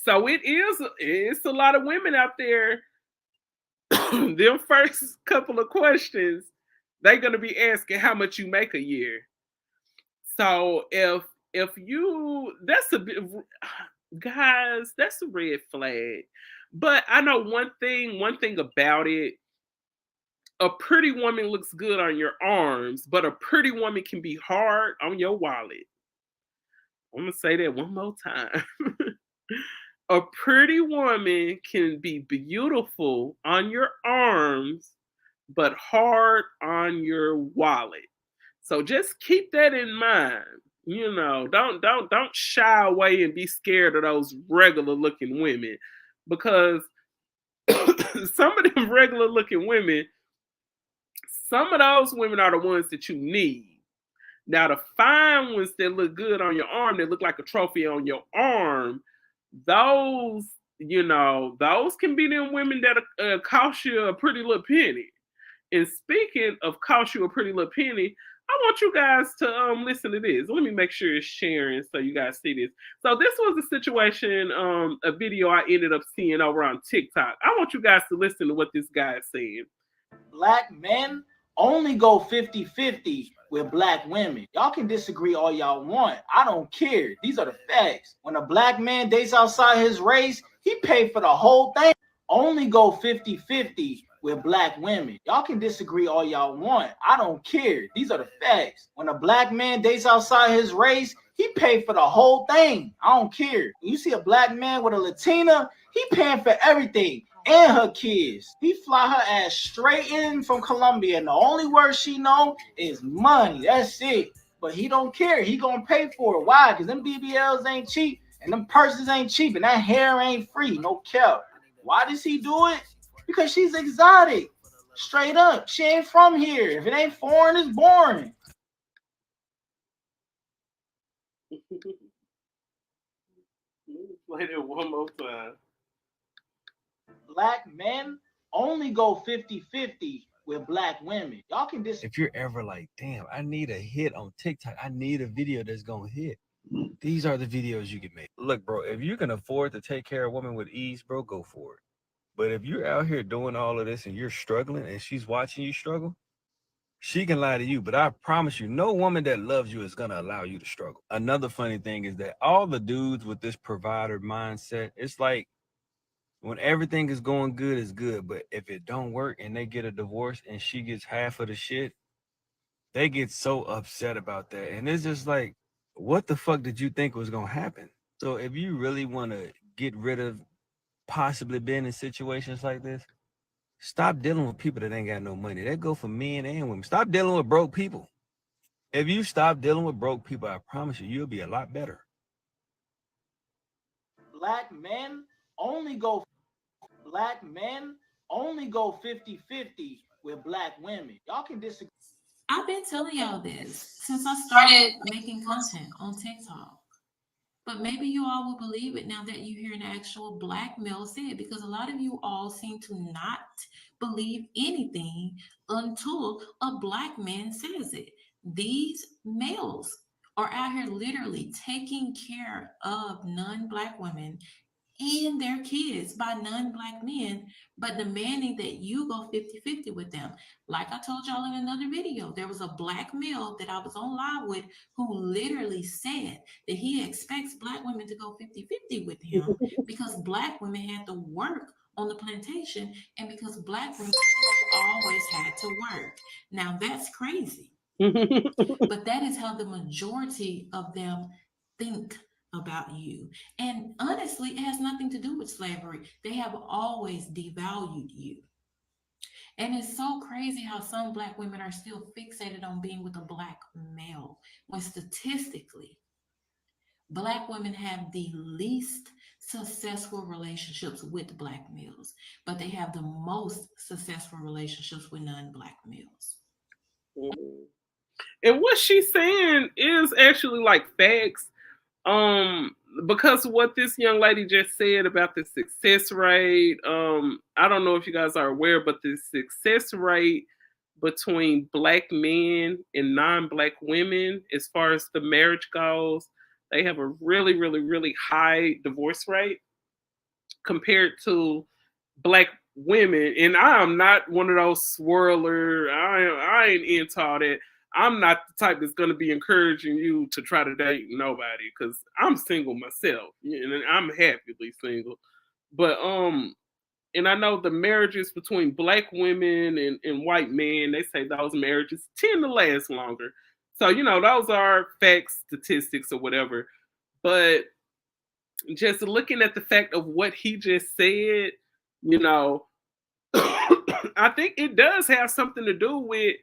So it's a lot of women out there. Them first couple of questions, they're gonna be asking how much you make a year. So if you that's a bit, guys, that's a red flag. But I know one thing about it. A pretty woman looks good on your arms, but a pretty woman can be hard on your wallet. I'm gonna say that one more time. A pretty woman can be beautiful on your arms, but hard on your wallet. So just keep that in mind. Don't shy away and be scared of those regular looking women, because some of them regular looking women, some of those women are the ones that you need. Now, the fine ones that look good on your arm, that look like a trophy on your arm, those, those can be them women that cost you a pretty little penny. And speaking of cost you a pretty little penny, I want you guys to listen to this. Let me make sure it's sharing so you guys see this. So this was a situation, a video I ended up seeing over on TikTok. I want you guys to listen to what this guy is saying. Black men only go 50-50 with black women. Y'all can disagree all y'all want. I don't care. These are the facts. When a black man dates outside his race, he paid for the whole thing. Only go 50-50 with black women. Y'all can disagree all y'all want. I don't care. These are the facts. When a black man dates outside his race, he paid for the whole thing. I don't care. When you see a black man with a Latina, he paying for everything. And her kids. He fly her ass straight in from Colombia, and the only word she know is money. That's it. But he don't care. He gonna pay for it. Why? Because them BBLs ain't cheap, and them purses ain't cheap, and that hair ain't free. No cap. Why does he do it? Because she's exotic. Straight up. She ain't from here. If it ain't foreign, it's boring. Play that one more time. Black men only go 50-50 with black women. Y'all can If you're ever like, damn, I need a hit on TikTok, I need a video that's gonna hit, these are the videos you can make. Look, bro, if you can afford to take care of a woman with ease, bro, go for it. But if you're out here doing all of this and you're struggling and she's watching you struggle, she can lie to you, but I promise you, no woman that loves you is gonna allow you to struggle. Another funny thing is that all the dudes with this provider mindset, it's like, when everything is going good, it's good. But if it don't work and they get a divorce and she gets half of the shit, they get so upset about that. And it's just like, what the fuck did you think was going to happen? So if you really want to get rid of possibly being in situations like this, stop dealing with people that ain't got no money. That go for men and women. Stop dealing with broke people. If you stop dealing with broke people, I promise you, you'll be a lot better. Black men only go 50-50 with black women. Y'all can disagree. I've been telling y'all this since I started making content on TikTok. But maybe you all will believe it now that you hear an actual black male say it, because a lot of you all seem to not believe anything until a black man says it. These males are out here literally taking care of non-black women and their kids by non-black men, but demanding that you go 50-50 with them. Like I told y'all in another video, there was a black male that I was on live with who literally said that he expects black women to go 50-50 with him because black women had to work on the plantation and because black women always had to work. Now that's crazy, but that is how the majority of them think about you. And honestly, it has nothing to do with slavery. They have always devalued you. And it's so crazy how some black women are still fixated on being with a black male, when statistically, black women have the least successful relationships with black males, but they have the most successful relationships with non-black males. And what she's saying is actually like facts. Um, because what this young lady just said about the success rate, I don't know if you guys are aware, but the success rate between black men and non-black women, as far as the marriage goes, they have a really, really, really high divorce rate compared to black women. And I am not one of those swirler. I ain't into all that. I'm not the type that's going to be encouraging you to try to date nobody because I'm single myself and I'm happily single. But and I know the marriages between black women and white men, they say those marriages tend to last longer. So, you know, those are facts, statistics, or whatever. But just looking at the fact of what he just said, you know, I think it does have something to do with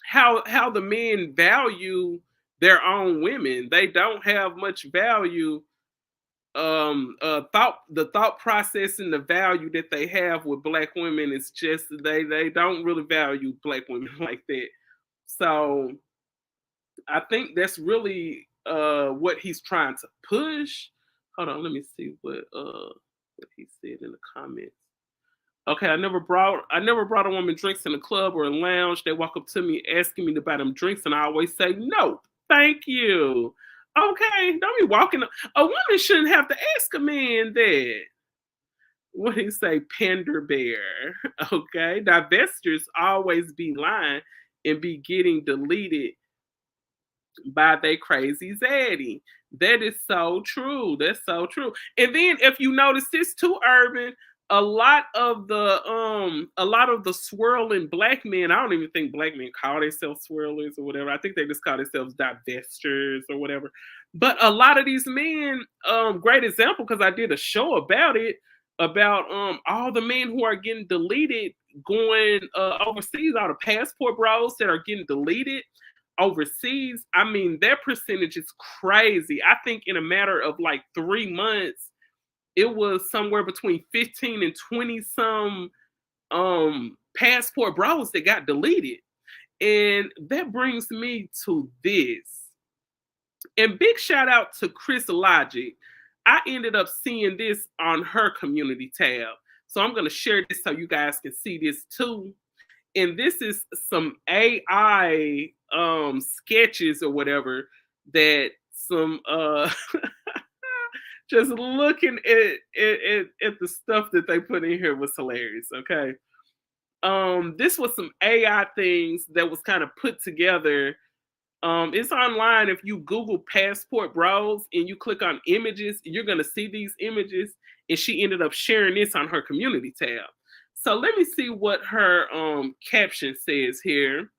how the men value their own women. They don't have much value. The thought process and the value that they have with black women is just they don't really value black women like that. So I think that's really what he's trying to push. Hold on, let me see what he said in the comments. Okay, I never brought a woman drinks in a club or a lounge. They walk up to me asking me to buy them drinks, and I always say no, thank you. Okay, don't be walking up. A woman shouldn't have to ask a man that. What do you say, pender bear? Okay, divestors always be lying and be getting deleted by they crazy zaddy. That is so true. That's so true. And then if you notice this too, Urban, a lot of the swirling black men, I don't even think black men call themselves swirlers or whatever. I think they just call themselves divestors or whatever. But a lot of these men, great example, because I did a show about it, about all the men who are getting deleted going overseas, all the passport bros that are getting deleted overseas. I mean, their percentage is crazy. I think in a matter of like 3 months, it was somewhere between 15 and 20 some passport bros that got deleted. And that brings me to this. And big shout out to Chris Logic. I ended up seeing this on her community tab. So I'm going to share this so you guys can see this too. And this is some AI sketches or whatever that some just looking at the stuff that they put in here was hilarious. Okay. This was some AI things that was kind of put together. It's online. If you Google passport bros and you click on images, you're gonna see these images. And she ended up sharing this on her community tab. So let me see what her caption says here.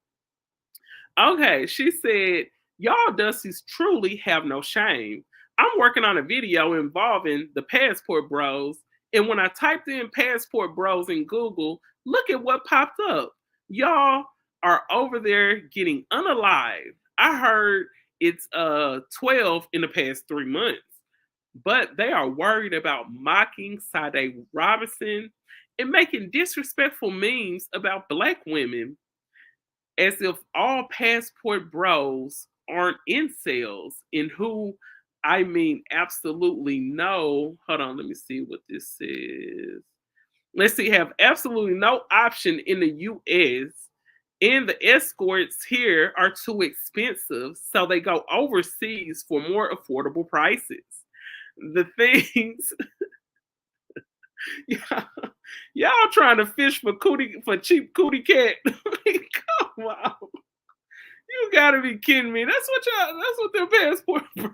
Okay, she said, y'all Dusties truly have no shame. I'm working on a video involving the passport bros, and when I typed in passport bros in Google, look at what popped up. Y'all are over there getting unalived. I heard it's 12 in the past 3 months. But they are worried about mocking Sade Robinson and making disrespectful memes about black women, as if all passport bros aren't incels and who I mean, absolutely no. Hold on, let me see what this says. Let's see, have absolutely no option in the US. And the escorts here are too expensive, so they go overseas for more affordable prices. The things, y'all, y'all trying to fish for cheap cootie cat. Come on. You gotta be kidding me. That's what their passport bros.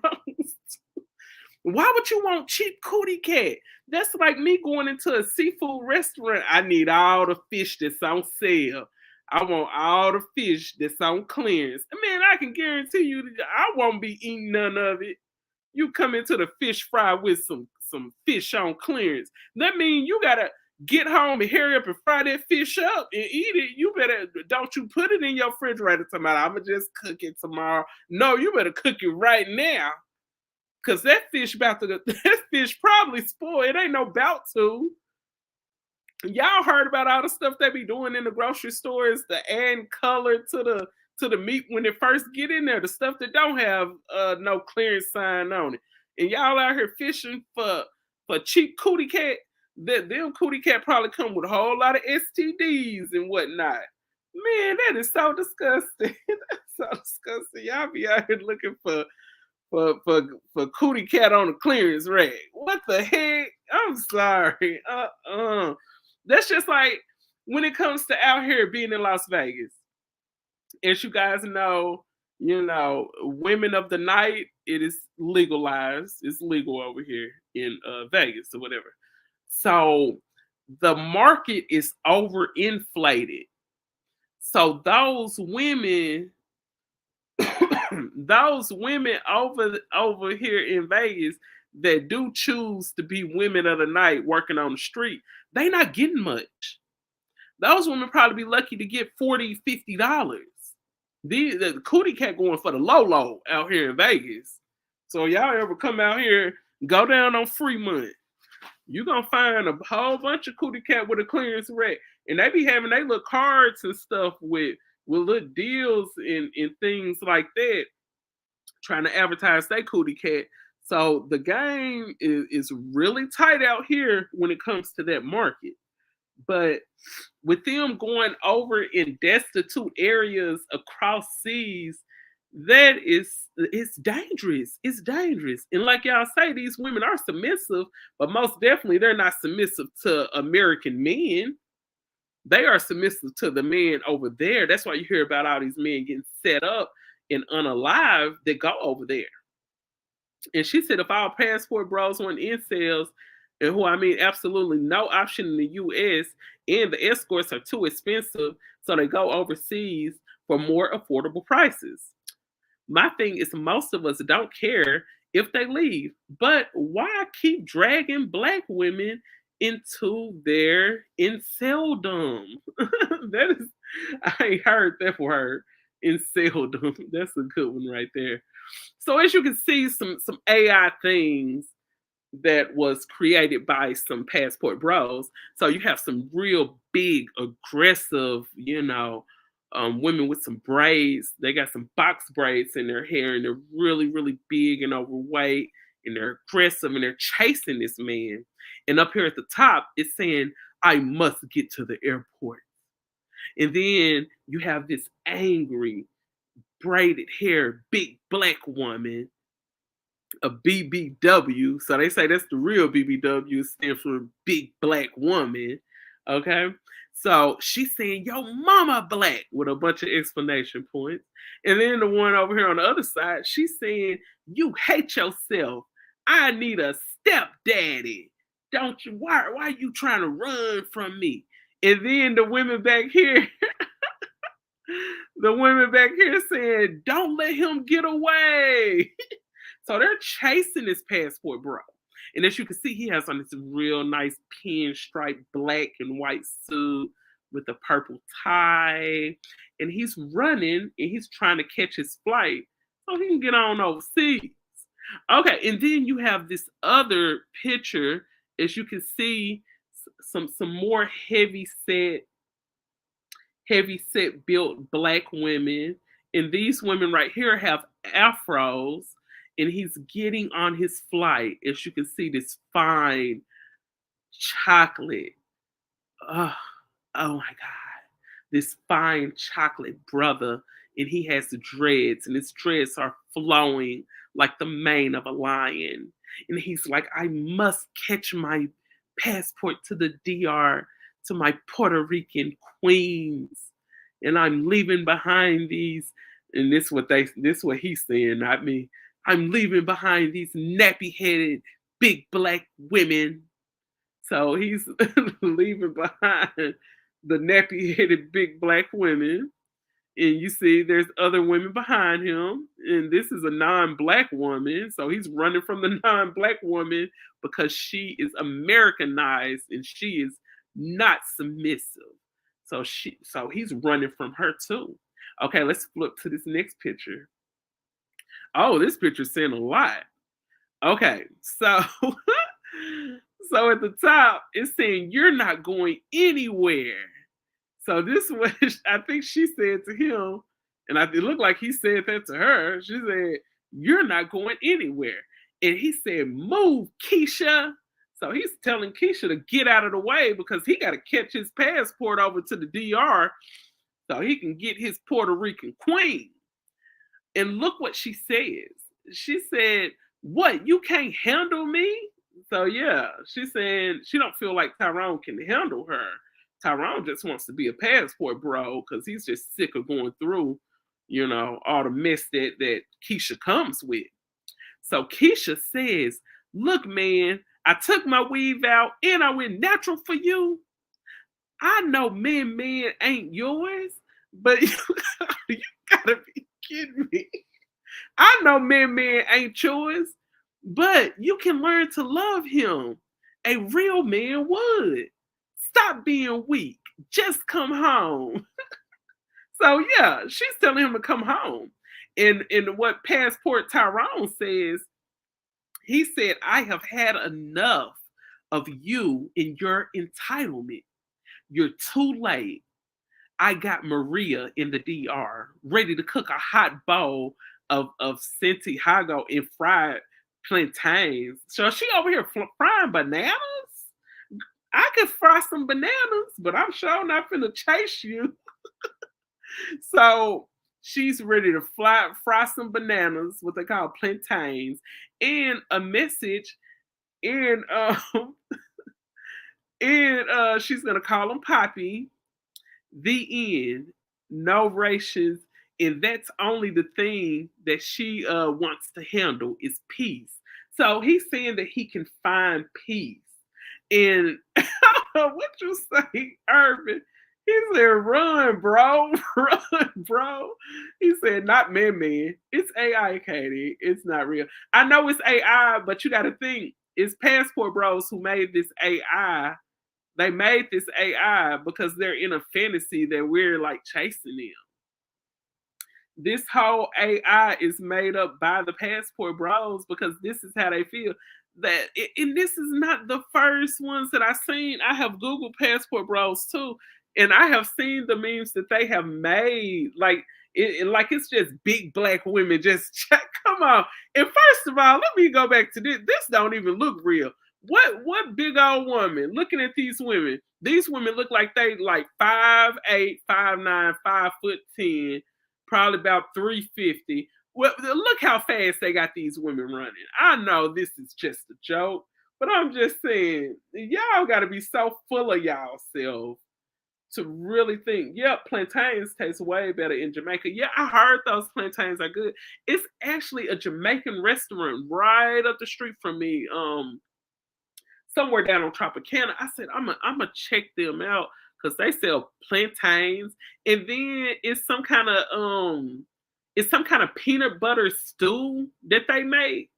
Why would you want cheap cootie cat? That's like me going into a seafood restaurant. I need all the fish that's on sale. I want all the fish that's on clearance. Man, I can guarantee you that I won't be eating none of it. You come into the fish fry with some fish on clearance. That means you gotta get home and hurry up and fry that fish up and eat it. You better don't you put it in your refrigerator tomorrow. I'ma just cook it tomorrow. No, you better cook it right now. Cause that fish that fish probably spoiled. It ain't no about to. Y'all heard about all the stuff they be doing in the grocery stores, the adding color to the meat when it first get in there, the stuff that don't have no clearance sign on it. And y'all out here fishing for cheap cootie cat. That them cootie cat probably come with a whole lot of STDs and whatnot. Man, that is so disgusting. That's so disgusting. Y'all be out here looking for cootie cat on a clearance rack. What the heck? I'm sorry. That's just like when it comes to out here being in Las Vegas. As you guys know, women of the night, it is legalized. It's legal over here in Vegas or whatever. So the market is overinflated. So those women over here in Vegas that do choose to be women of the night working on the street, they not getting much. Those women probably be lucky to get $40, $50. The cootie cat going for the low out here in Vegas. So y'all ever come out here, go down on Fremont, you're gonna find a whole bunch of cootie cat with a clearance rack. And they be having they little cards and stuff with little deals and things like that, trying to advertise their cootie cat. So the game is really tight out here when it comes to that market. But with them going over in destitute areas across seas, it's dangerous. It's dangerous. And like y'all say, these women are submissive, but most definitely they're not submissive to American men. They are submissive to the men over there. That's why you hear about all these men getting set up and unalive that go over there. And she said if all passport bros want incels, and who I mean absolutely no option in the US, and the escorts are too expensive, so they go overseas for more affordable prices. My thing is most of us don't care if they leave, but why keep dragging black women into their inceldom? That is, I ain't heard that word, inceldom. That's a good one right there. So as you can see, some AI things that was created by some passport bros. So you have some real big, aggressive, women with some braids. They got some box braids in their hair, and they're really, really big and overweight, and they're aggressive, and they're chasing this man. And up here at the top, it's saying, "I must get to the airport." And then you have this angry, braided hair, big black woman, a BBW. So they say that's the real BBW, stands for big black woman. Okay. So she's saying, "Yo, mama black," with a bunch of exclamation points. And then the one over here on the other side, she's saying, "You hate yourself. I need a stepdaddy. Don't you? Why are you trying to run from me?" And then the women back here, saying, "Don't let him get away." So they're chasing this passport bro. And as you can see, he has on this real nice pinstripe black and white suit with a purple tie. And he's running and he's trying to catch his flight so he can get on overseas. Okay, and then you have this other picture. As you can see, some more heavy set built black women. And these women right here have afros. and he's getting on his flight. As you can see, this fine chocolate. Oh, oh my God. This fine chocolate brother, and he has dreads, and his dreads are flowing like the mane of a lion. And he's like, I must catch my passport to the DR, to my Puerto Rican queens. And I'm leaving behind these, and this what he's saying, not me. I'm leaving behind these nappy-headed big black women. So he's leaving behind the nappy-headed big black women. And you see there's other women behind him. And this is a non-black woman. So he's running from the non-black woman because she is Americanized and she is not submissive. So he's running from her too. Okay, let's flip to this next picture. Oh, this picture's saying a lot. Okay, so so at the top it's saying you're not going anywhere. So this was, I think she said to him, and it looked like he said that to her. She said, "You're not going anywhere," and he said, "Move, Keisha." So he's telling Keisha to get out of the way because he got to catch his passport over to the DR so he can get his Puerto Rican queen. And look what she says. She said, "What? You can't handle me?" So yeah, she's saying she don't feel like Tyrone can handle her. Tyrone just wants to be a passport bro because he's just sick of going through, all the mess that Keisha comes with. So Keisha says, "Look, man, I took my weave out and I went natural for you. I know men ain't yours, but you gotta be kidding me. I know men ain't yours, but you can learn to love him. A real man would. Stop being weak. Just come home." So yeah, she's telling him to come home. And what Passport Tyrone says, he said, "I have had enough of you and your entitlement. You're too late. I got Maria in the DR ready to cook a hot bowl of Santiago and fried plantains. So she over here frying bananas? I could fry some bananas, but I'm sure not finna chase you." So she's ready to fry some bananas, what they call plantains, and a message, and she's gonna call him Poppy. The end. No rations, and that's only the thing that she wants to handle is peace. So he's saying that he can find peace. And what you say, Urban? He said, "Run, bro, run, bro." He said, "Not man. It's AI, Katie. It's not real. I know it's AI, but you got to think it's Passport Bros who made this AI. They made this AI because they're in a fantasy that we're like chasing them. This whole AI is made up by the Passport Bros because this is how they feel. And this is not the first ones that I've seen. I have Googled Passport Bros too, and I have seen the memes that they have made. Like it's just big black women. Just come on. And first of all, let me go back to this. This don't even look real. What big old woman looking at these women? These women look like they like 5'8", 5'9", 5'10", probably about 350. Well, look how fast they got these women running. I know this is just a joke, but I'm just saying, y'all got to be so full of y'all self to really think, yep, plantains taste way better in Jamaica. Yeah, I heard those plantains are good. It's actually a Jamaican restaurant right up the street from me, somewhere down on Tropicana. I said, I'm gonna check them out because they sell plantains, and then it's some kind of peanut butter stew that they make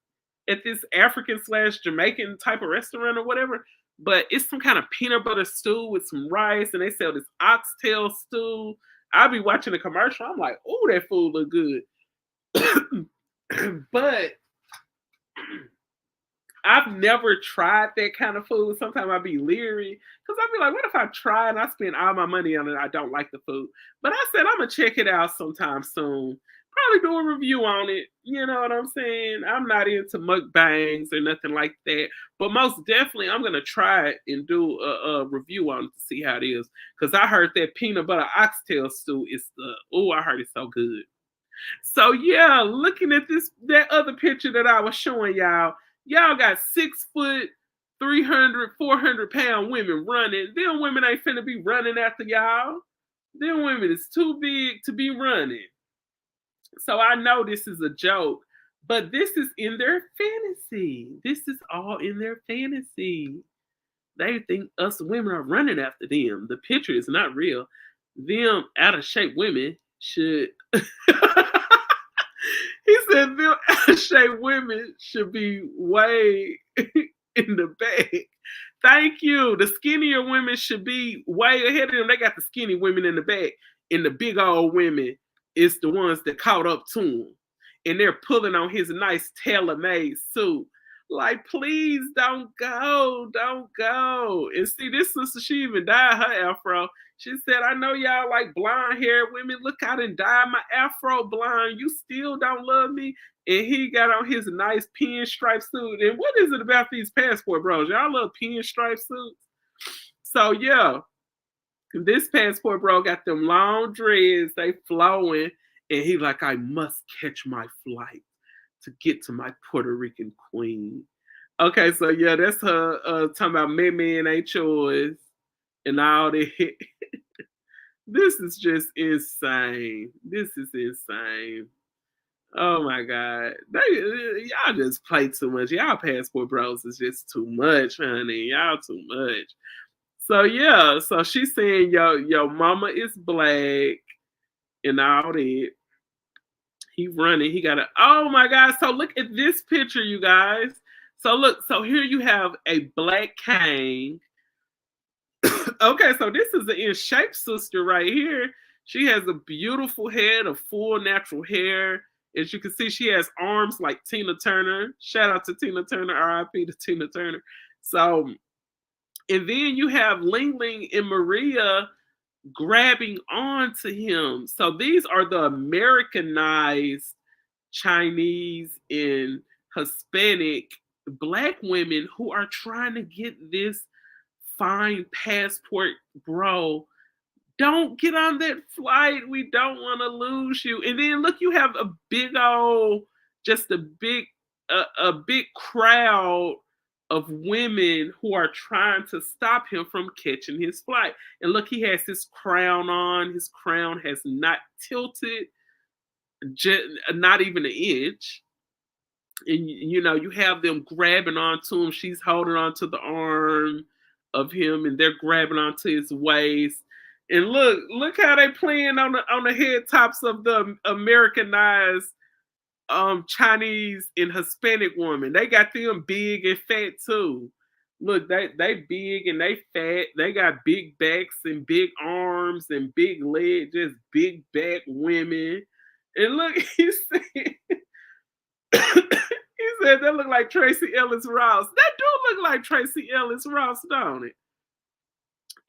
at this African/Jamaican type of restaurant or whatever. But it's some kind of peanut butter stew with some rice, and they sell this oxtail stew. I'll be watching the commercial. I'm like, oh, that food look good. But I've never tried that kind of food. Sometimes I'd be leery because I'd be like, what if I try and I spend all my money on it and I don't like the food? But I said, I'm going to check it out sometime soon. probably do a review on it. You know what I'm saying? I'm not into mukbangs or nothing like that, but most definitely I'm gonna try it and do a review on it to see how it is. Cause I heard that peanut butter oxtail stew is I heard it's so good. So yeah, looking at that other picture that I was showing y'all got 6 foot, 300, 400 pound women running. Them women ain't finna be running after y'all. Them women is too big to be running. So I know this is a joke, but this is in their fantasy. This is all in their fantasy. They think us women are running after them. The picture is not real. Them out of shape women should. He said them out of shape women should be way in the back. Thank you. The skinnier women should be way ahead of them. They got the skinny women in the back, and the big old women is the ones that caught up to him. And they're pulling on his nice tailor-made suit. Like, please don't go. Don't go. And see, this sister, she even dyed her afro. She said, I know y'all like blonde hair women. Look, I done dyed my afro blonde. You still don't love me? And he got on his nice pinstripe suit. And what is it about these passport bros? Y'all love pinstripe suits? So, yeah. This passport bro got them long dreads, they flowing, and he like, I must catch my flight to get to my Puerto Rican queen. Okay, so yeah, that's her talking about men ain't yours and all that. This is just insane. This is insane. Oh my God. Y'all just play too much. Y'all passport bros is just too much, honey. Y'all too much. So yeah, so she's saying your mama is black and all that. He running. He got a oh my God. So look at this picture, you guys. So look, so here you have a black cane. Okay, so this is the in shape sister right here. She has a beautiful head of full natural hair. As you can see, she has arms like Tina Turner. Shout out to Tina Turner, RIP to Tina Turner. So, and then you have Ling Ling and Maria grabbing onto him. So these are the Americanized Chinese and Hispanic black women who are trying to get this fine passport bro. Don't get on that flight. We don't want to lose you. And then look, you have a big old, just a big crowd of women who are trying to stop him from catching his flight. And look, he has his crown on. His crown has not tilted, not even an inch. And you know, you have them grabbing onto him. She's holding onto the arm of him, and they're grabbing onto his waist. And look how they playing on the head tops of the Americanized Chinese and Hispanic woman. They got them big and fat too. Look, they big and they fat. They got big backs and big arms and big legs, just big back women. And look, he said, he said that look like Tracy Ellis Ross. That do look like Tracy Ellis Ross, don't it?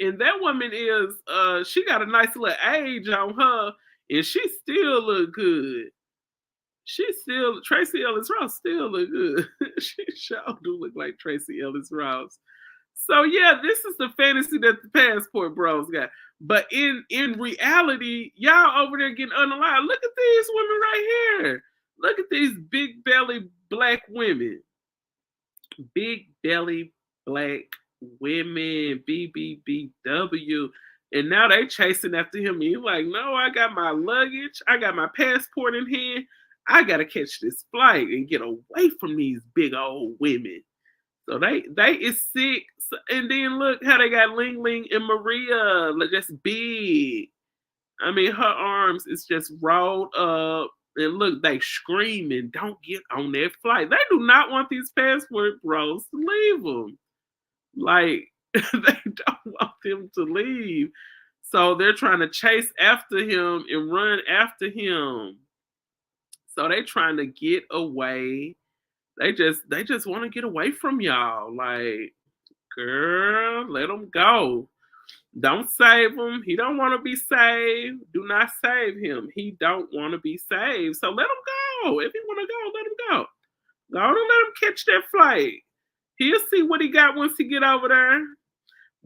And that woman is she got a nice little age on her, and she still look good. Tracy Ellis Ross still look good. She sure do look like Tracy Ellis Ross. So yeah, this is the fantasy that the passport bros got. But in reality, y'all over there getting unalive. Look at these women right here. Look at these big belly black women. Big belly black women, BBBW. And now they chasing after him. And he's like, no, I got my luggage. I got my passport in hand. I got to catch this flight and get away from these big old women. So they is sick. So, and then look how they got Ling Ling and Maria, just big. I mean, her arms is just rolled up. And look, they screaming, don't get on that flight. They do not want these passport bros to leave them. Like, they don't want them to leave. So they're trying to chase after him and run after him. So they trying to get away. They just want to get away from y'all. Like, girl, let them go. Don't save him. He don't want to be saved. Do not save him. He don't want to be saved. So let him go. If he want to go, let him go. Go on and let him catch that flight. He'll see what he got once he get over there.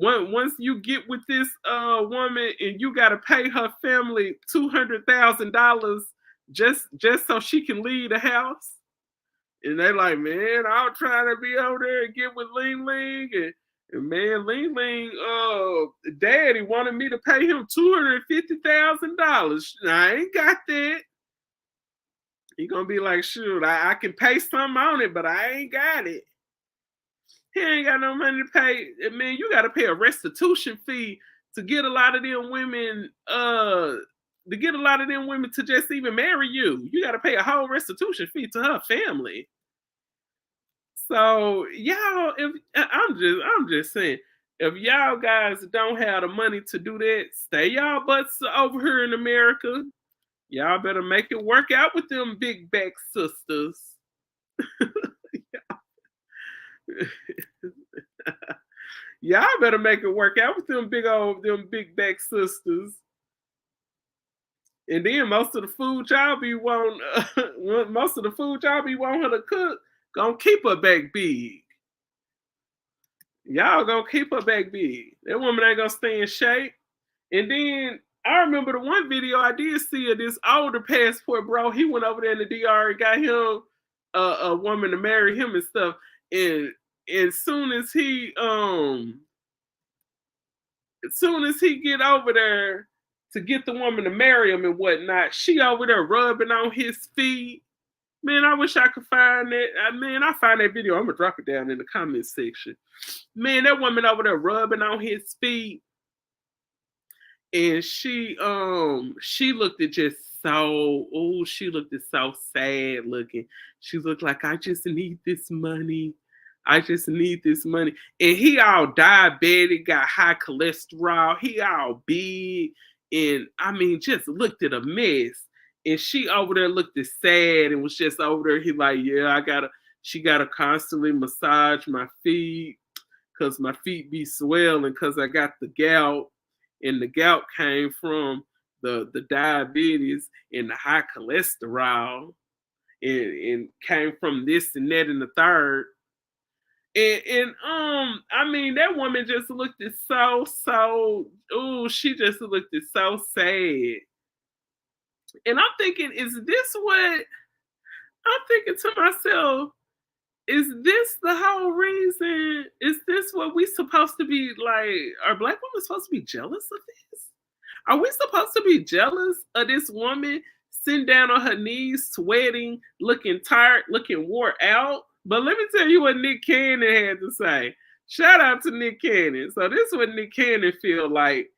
Once you get with this woman and you got to pay her family $200,000 just so she can leave the house, and they like, man, I'm trying to be over there and get with Ling Ling, and man, Ling Ling, daddy wanted me to pay him $250,000. I ain't got that. He gonna be like, shoot, I can pay some on it, but I ain't got it. He ain't got no money to pay. Man, you got to pay a restitution fee to get a lot of them women, to just even marry you. You got to pay a whole restitution fee to her family. So y'all, I'm just saying, if y'all guys don't have the money to do that, stay y'all butts over here in America. Y'all better make it work out with them big back sisters. Y'all better make it work out with them big back sisters. And then most of the food y'all be wanting her to cook, gonna keep her back big. Y'all gonna keep her back big. That woman ain't gonna stay in shape. And then I remember the one video I did see of this older passport bro. He went over there in the DR and got him a woman to marry him and stuff. And as soon as he get over there to get the woman to marry him and whatnot, she over there rubbing on his feet. Man, I wish I could find that. I find that video. I'm gonna drop it down in the comment section. Man, that woman over there rubbing on his feet, and she looked at just so, she looked at so sad looking. She looked like, I just need this money. I just need this money. And he all diabetic, got high cholesterol. He all big. And I mean, just looked at a mess. And she over there looked at sad and was just over there. He like, yeah, she gotta constantly massage my feet because my feet be swelling because I got the gout. And the gout came from the diabetes and the high cholesterol. And came from this and that and the third. And I mean, that woman just looked at she just looked at so sad. And I'm thinking, I'm thinking to myself, is this the whole reason? Is this what we supposed to be like? Are black women supposed to be jealous of this? Are we supposed to be jealous of this woman sitting down on her knees, sweating, looking tired, looking wore out? But let me tell you what Nick Cannon had to say. Shout out to Nick Cannon. So this is what Nick Cannon feel like.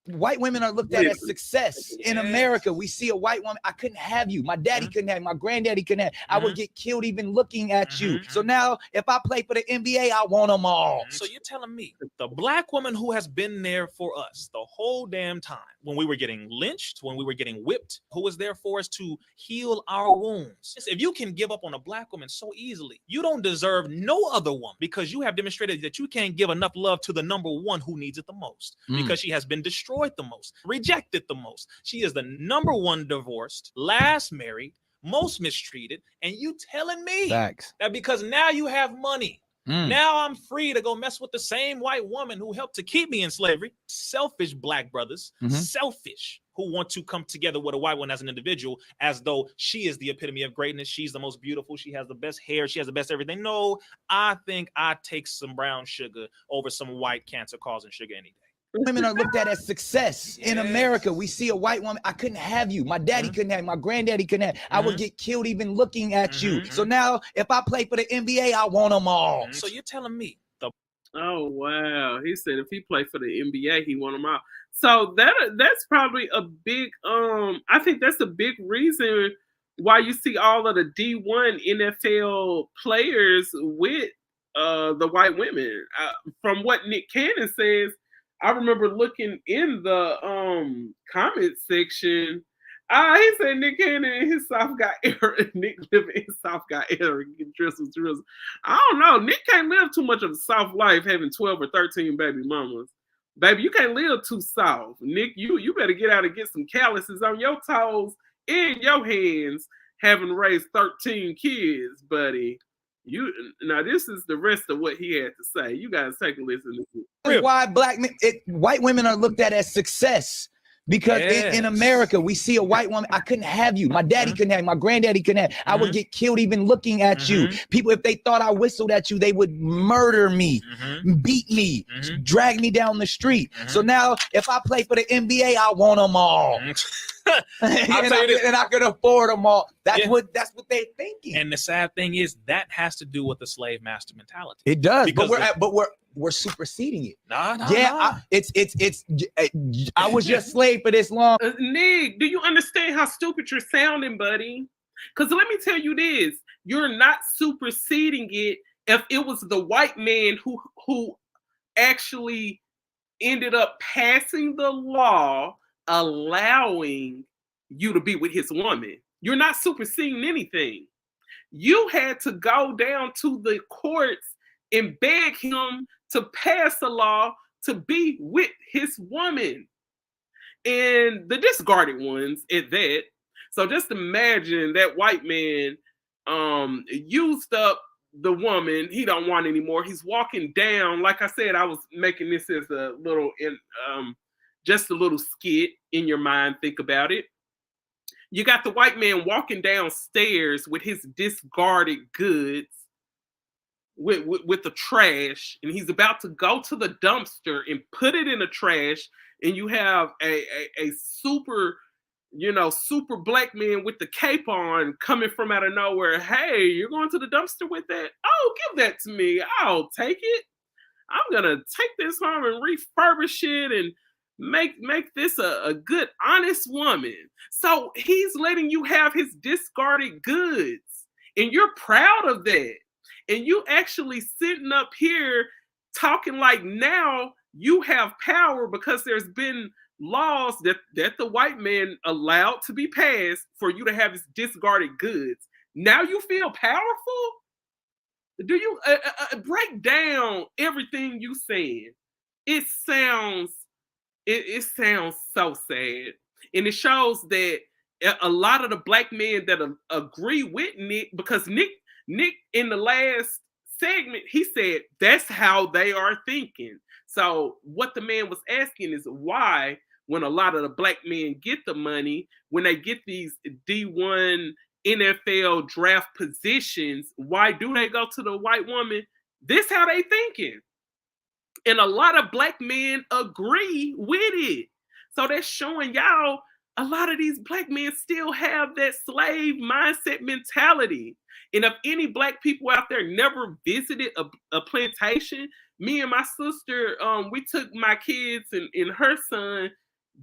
White women are looked at as success. In America, we see a white woman. I couldn't have you. My daddy couldn't have you. My granddaddy couldn't have you. I would get killed even looking at you. So now, if I play for the NBA, I want them all. So you're telling me the black woman who has been there for us the whole damn time, when we were getting lynched, when we were getting whipped, who was there for us to heal our wounds? If you can give up on a black woman so easily, you don't deserve no other woman, because you have demonstrated that you can't give enough love to the number one who needs it the most, because she has been destroyed the most, rejected the most. She is the number one divorced, last married, most mistreated, and you telling me Facts. that because now you have money, now I'm free to go mess with the same white woman who helped to keep me in slavery? Selfish black brothers, selfish, who want to come together with a white one as an individual, as though she is the epitome of greatness. She's the most beautiful. She has the best hair. She has the best everything. No, I think I take some brown sugar over some white cancer-causing sugar any day. Women are looked at as success. In America, we see a white woman. I couldn't have you. My daddy couldn't have you. My granddaddy couldn't have you. I would get killed even looking at you. So now, if I play for the NBA, I want them all. So you're telling me Oh wow, he said if he played for the NBA, he want them out. So that's probably a big I think that's a big reason why you see all of the D1 NFL players with the white women. From what Nick Cannon says, I remember looking in the comment section. He said Nick Cannon and his South got error. Nick living in South got error. Drizzle. I don't know. Nick can't live too much of a South life having 12 or 13 baby mamas. Baby, you can't live too soft. Nick, you better get out and get some calluses on your toes and your hands, having raised 13 kids, buddy. You now this is the rest of what he had to say. You guys take a listen to it. Why white women are looked at as success. Because in America, we see a white woman. I couldn't have you. My daddy couldn't have you. My granddaddy couldn't have you. I would get killed even looking at you. People, if they thought I whistled at you, they would murder me, beat me, drag me down the street. So now, if I play for the NBA, I want them all. and I could afford them all. That's what they're thinking. And the sad thing is that has to do with the slave master mentality. It does, because we're superseding it. I was your slave for this long. Nick, do you understand how stupid you're sounding, buddy? Because let me tell you this: you're not superseding it. If it was the white man who actually ended up passing the law allowing you to be with his woman, you're not superseding anything. You had to go down to the courts and beg him to pass a law to be with his woman. And the discarded ones at that. So just imagine that white man used up the woman he don't want anymore. He's walking down. Like I said, I was making this as a little, just a little skit in your mind. Think about it. You got the white man walking downstairs with his discarded goods, with the trash, and he's about to go to the dumpster and put it in the trash. And you have a super, super black man with the cape on coming from out of nowhere. Hey, you're going to the dumpster with that? Oh, give that to me. I'll take it. I'm gonna take this home and refurbish it and make this a good, honest woman. So he's letting you have his discarded goods, and you're proud of that. And you actually sitting up here talking like now you have power because there's been laws that the white man allowed to be passed for you to have his discarded goods. Now you feel powerful? Do you break down everything you saying? It sounds so sad, and it shows that a lot of the black men that agree with Nick, because Nick in the last segment he said that's how they are thinking. So what the man was asking is why, when a lot of the black men get the money, when they get these D1 NFL draft positions, why do they go to the white woman? This how they thinking. And a lot of black men agree with it. So that's showing y'all a lot of these black men still have that slave mindset mentality. And if any black people out there never visited a plantation, me and my sister, we took my kids and her son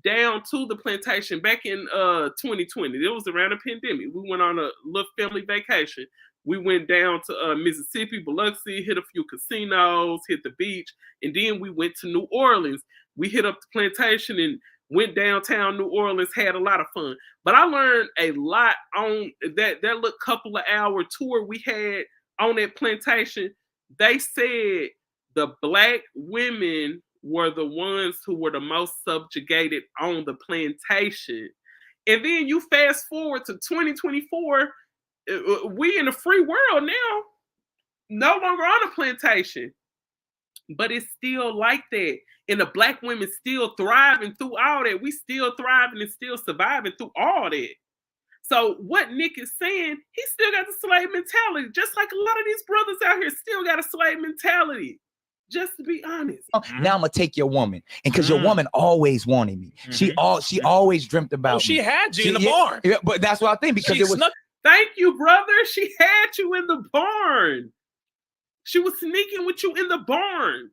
down to the plantation back in 2020. It was around the pandemic. We went on a little family vacation. We went down to Mississippi, Biloxi, hit a few casinos, hit the beach, and then we went to New Orleans. We hit up the plantation and went downtown New Orleans, had a lot of fun. But I learned a lot on that little couple of hour tour we had on that plantation. They said the black women were the ones who were the most subjugated on the plantation. And then you fast forward to 2024, we in the free world now, no longer on a plantation. But it's still like that. And the black women still thriving through all that. We still thriving and still surviving through all that. So what Nick is saying, he still got the slave mentality. Just like a lot of these brothers out here still got a slave mentality. Just to be honest. Now I'm gonna take your woman, and because your woman always wanted me. She always dreamt about me. She had you in the barn. Yeah, but that's what I think, because it was. Thank you, brother. She had you in the barn. She was sneaking with you in the barn.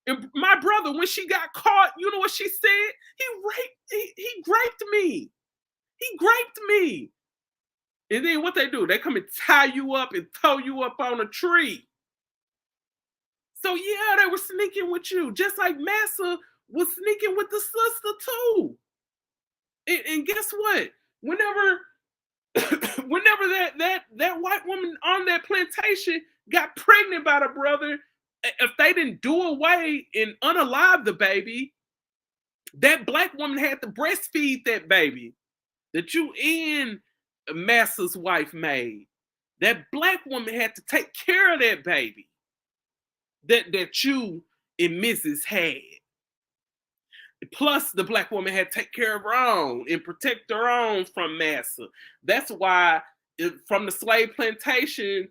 And my brother, when she got caught, you know what she said? He raped me. He raped me. And then what they do? They come and tie you up and throw you up on a tree. So yeah, they were sneaking with you, just like Massa was sneaking with the sister too. And guess what? Whenever that white woman on that plantation got pregnant by the brother, If they didn't do away and unalive the baby, that black woman had to breastfeed that baby that you and Massa's wife made. That black woman had to take care of that baby that you and Mrs. had. Plus, the black woman had to take care of her own and protect her own from Massa. That's why from the slave plantation,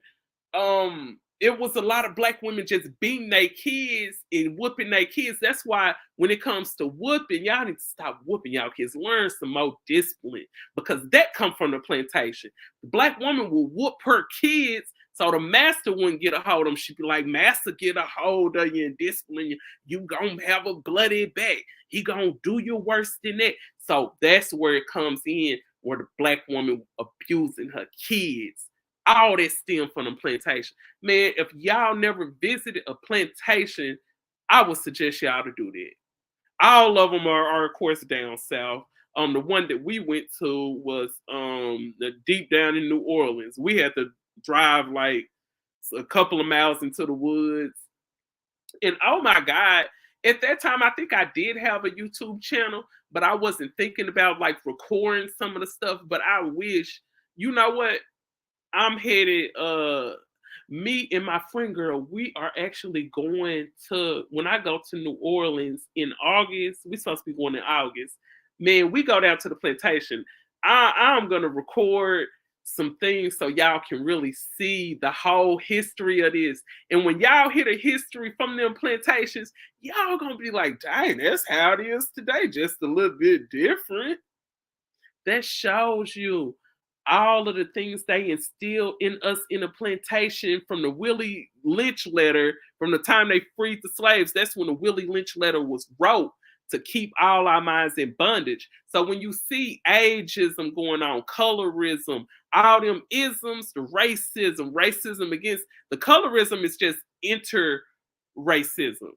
it was a lot of black women just beating their kids and whooping their kids. That's why when it comes to whooping, y'all need to stop whooping y'all kids. Learn some more discipline, because that come from the plantation. The black woman will whoop her kids so the master wouldn't get a hold of them. She'd be like, master, get a hold of you and discipline you. You gonna have a bloody back. He gonna do you worse than that. So that's where it comes in, where the black woman abusing her kids. All that stem from the plantation. Man, if y'all never visited a plantation, I would suggest y'all to do that. All of them are of course, down south. The one that we went to was the deep down in New Orleans. We had to drive like a couple of miles into the woods. And oh my God, at that time, I think I did have a YouTube channel, but I wasn't thinking about like recording some of the stuff. But I wish, you know what? I'm headed, me and my friend girl, we are actually going to, when I go to New Orleans in August, we're supposed to be going in August. Man, we go down to the plantation. I'm going to record some things so y'all can really see the whole history of this. And when y'all hear the history from them plantations, y'all going to be like, dang, that's how it is today, just a little bit different. That shows you all of the things they instilled in us in the plantation from the Willie Lynch letter, from the time they freed the slaves. That's when the Willie Lynch letter was wrote, to keep all our minds in bondage. So when you see ageism going on, colorism, all them isms, the racism against, the colorism is just inter-racism.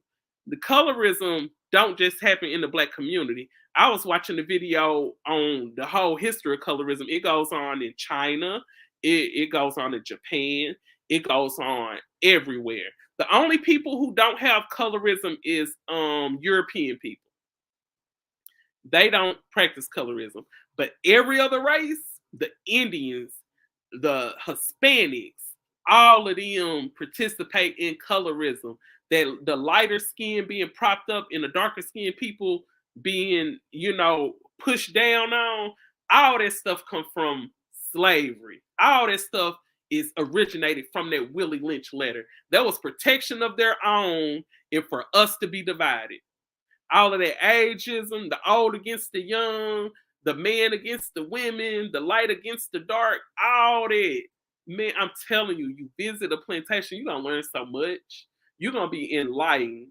The colorism don't just happen in the black community. I was watching the video on the whole history of colorism. It goes on in China. It goes on in Japan. It goes on everywhere. The only people who don't have colorism is European people. They don't practice colorism. But every other race, the Indians, the Hispanics, all of them participate in colorism. That the lighter skin being propped up and the darker skin people being, pushed down on, all that stuff come from slavery. All that stuff is originated from that Willie Lynch letter. That was protection of their own and for us to be divided. All of that ageism, the old against the young, the men against the women, the light against the dark, all that. Man, I'm telling you, you visit a plantation, you're going to learn so much. You're going to be enlightened.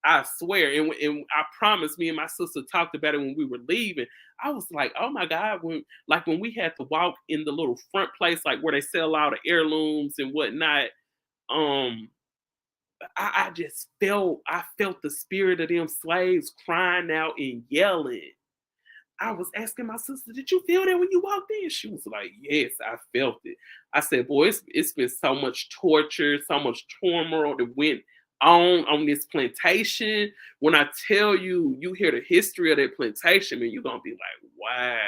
I swear. And I promise, me and my sister talked about it when we were leaving. I was like, oh my God, when we had to walk in the little front place, like where they sell all the heirlooms and whatnot, I just felt the spirit of them slaves crying out and yelling. I was asking my sister, did you feel that when you walked in? She was like, yes, I felt it. I said, boy, it's been so much torture, so much turmoil that went on this plantation. When I tell you, you hear the history of that plantation, man, you're going to be like, wow.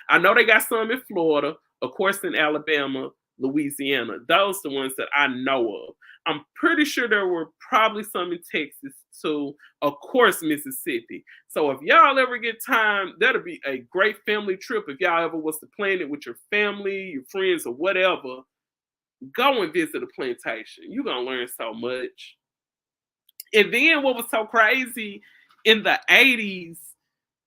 I know they got some in Florida, of course in Alabama, Louisiana. Those are the ones that I know of. I'm pretty sure there were probably some in Texas too, of course, Mississippi. So if y'all ever get time, that'll be a great family trip. If y'all ever was to plan it with your family, your friends, or whatever, go and visit a plantation. You're going to learn so much. And then what was so crazy, in the 80s,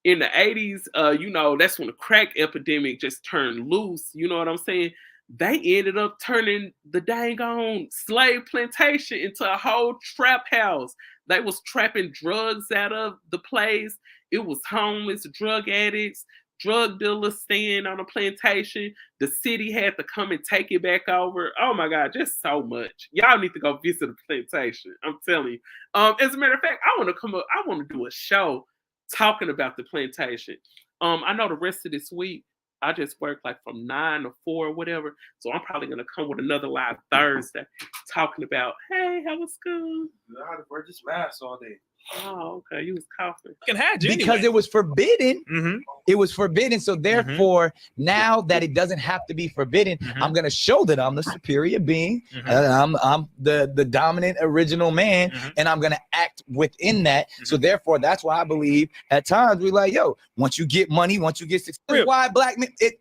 that's when the crack epidemic just turned loose. You know what I'm saying? They ended up turning the dang on slave plantation into a whole trap house. They was trapping drugs out of the place. It was homeless, drug addicts, drug dealers staying on the plantation. The city had to come and take it back over. Oh my God, just so much. Y'all need to go visit the plantation. I'm telling you. As a matter of fact, I want to do a show talking about the plantation. I know the rest of this week, I just work like from 9 to 4 or whatever. So I'm probably gonna come with another live Thursday talking about, hey, how was school? I wear this mask all day. Oh, okay. You was coughing. Can had you Because anyway. it was forbidden. Mhm. It was forbidden. So therefore, now that it doesn't have to be forbidden, I'm gonna show that I'm the superior being. I'm the dominant original man, and I'm gonna act within that. So therefore, that's why I believe at times we're like, yo, once you get money, once you get success, that's why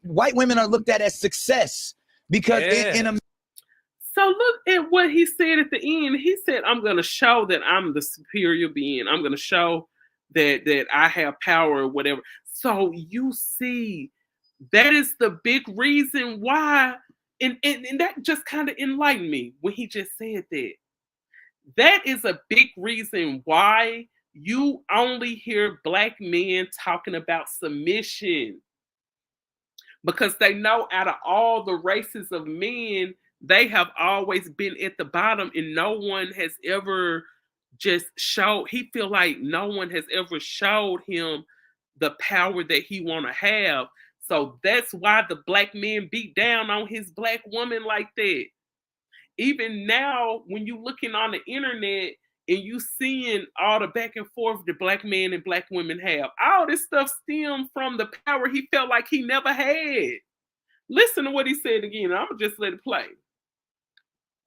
white women are looked at as success. Because in a So look at what he said at the end. He said, I'm going to show that I'm the superior being. I'm going to show that I have power or whatever. So you see, that is the big reason why, and that just kind of enlightened me when he just said that. That is a big reason why you only hear black men talking about submission. Because they know out of all the races of men, they have always been at the bottom, and no one has ever just showed. He feel like no one has ever showed him the power that he want to have. So that's why the black men beat down on his black woman like that. Even now, when you looking on the internet and you seeing all the back and forth the black men and black women have, all this stuff stemmed from the power he felt like he never had. Listen to what he said again. I'm gonna just let it play.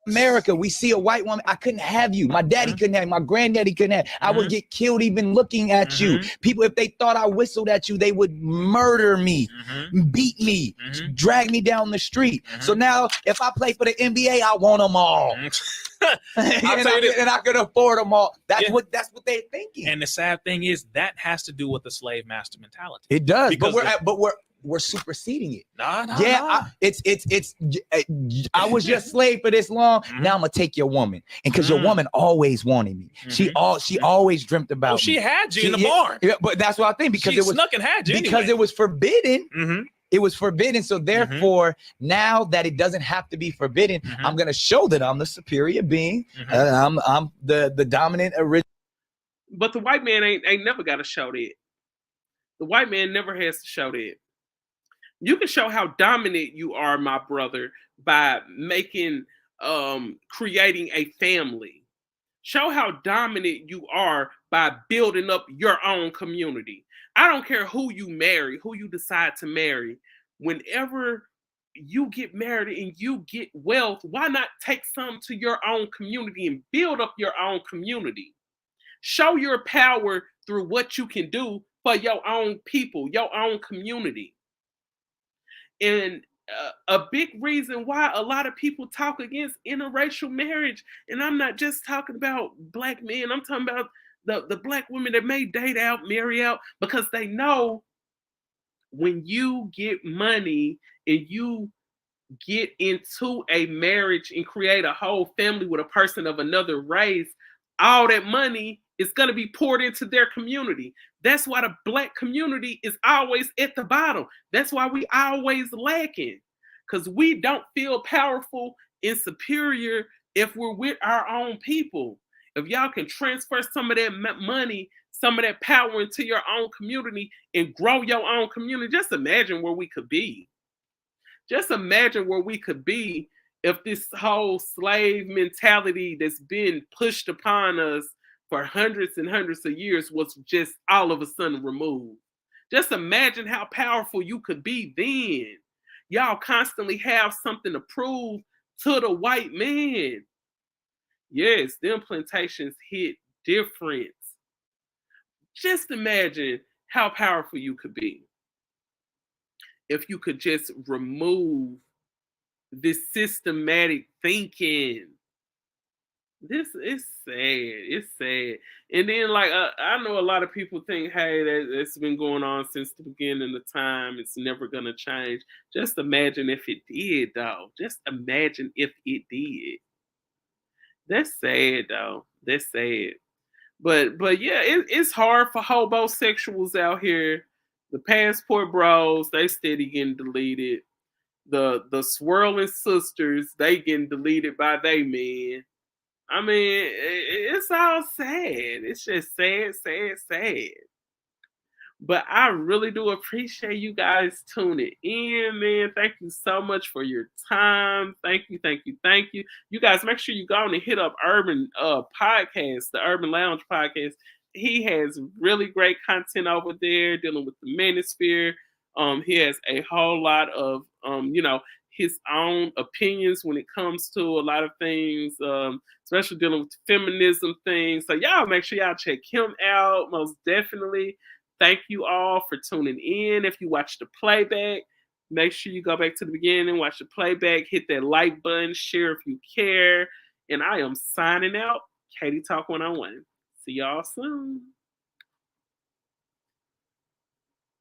America, we see a white woman. I couldn't have you. My daddy couldn't have you. My granddaddy couldn't have you. I would get killed even looking at you. People, if they thought I whistled at you, they would murder me, beat me, drag me down the street. So now, if I play for the NBA, I want them all. And I could afford them all. That's what they're thinking. And the sad thing is that has to do with the slave master mentality. It does, because we're superseding it. Nah. I was your slave for this long. Now I'm gonna take your woman, and because your woman always wanted me. She always dreamt about me. She had you in the barn. Yeah, but that's what I think, because she it was snuck and had you because anyway. it was forbidden. It was forbidden. So therefore, now that it doesn't have to be forbidden, I'm gonna show that I'm the superior being. I'm the dominant original. But the white man ain't never got to show that. The white man never has to show that. You can show how dominant you are, my brother, by creating a family. Show how dominant you are by building up your own community. I don't care who you marry, who you decide to marry. Whenever you get married and you get wealth, why not take some to your own community and build up your own community? Show your power through what you can do for your own people, your own community. And a big reason why a lot of people talk against interracial marriage, and I'm not just talking about black men, I'm talking about the black women that may date out, marry out, because they know when you get money and you get into a marriage and create a whole family with a person of another race, all that money is going to be poured into their community. That's why the black community is always at the bottom. That's why we always lacking, because we don't feel powerful and superior if we're with our own people. If y'all can transfer some of that money, some of that power into your own community and grow your own community, just imagine where we could be. Just imagine where we could be if this whole slave mentality that's been pushed upon us for hundreds and hundreds of years was just all of a sudden removed. Just imagine how powerful you could be then. Y'all constantly have something to prove to the white man. Yes, them plantations hit different. Just imagine how powerful you could be if you could just remove this systematic thinking. This is sad. It's sad. And then, like, I know a lot of people think, hey, that's been going on since the beginning of time. It's never going to change. Just imagine if it did, though. Just imagine if it did. That's sad, though. That's sad. But yeah, it's hard for hobosexuals out here. The passport bros, they steady getting deleted. The swirling sisters, they getting deleted by they men. I mean, it's all sad. It's just sad, sad, sad. But I really do appreciate you guys tuning in, man. Thank you so much for your time. Thank you, thank you, thank you. You guys, make sure you go on and hit up Urban Podcast, the Urban Lounge Podcast. He has really great content over there dealing with the manosphere. He has a whole lot of his own opinions when it comes to a lot of things, especially dealing with feminism things. So y'all make sure y'all check him out, most definitely. Thank you all for tuning in. If you watch the playback, make sure you go back to the beginning, watch the playback, hit that like button, share if you care. And I am signing out. Katie Talk 101. See y'all soon.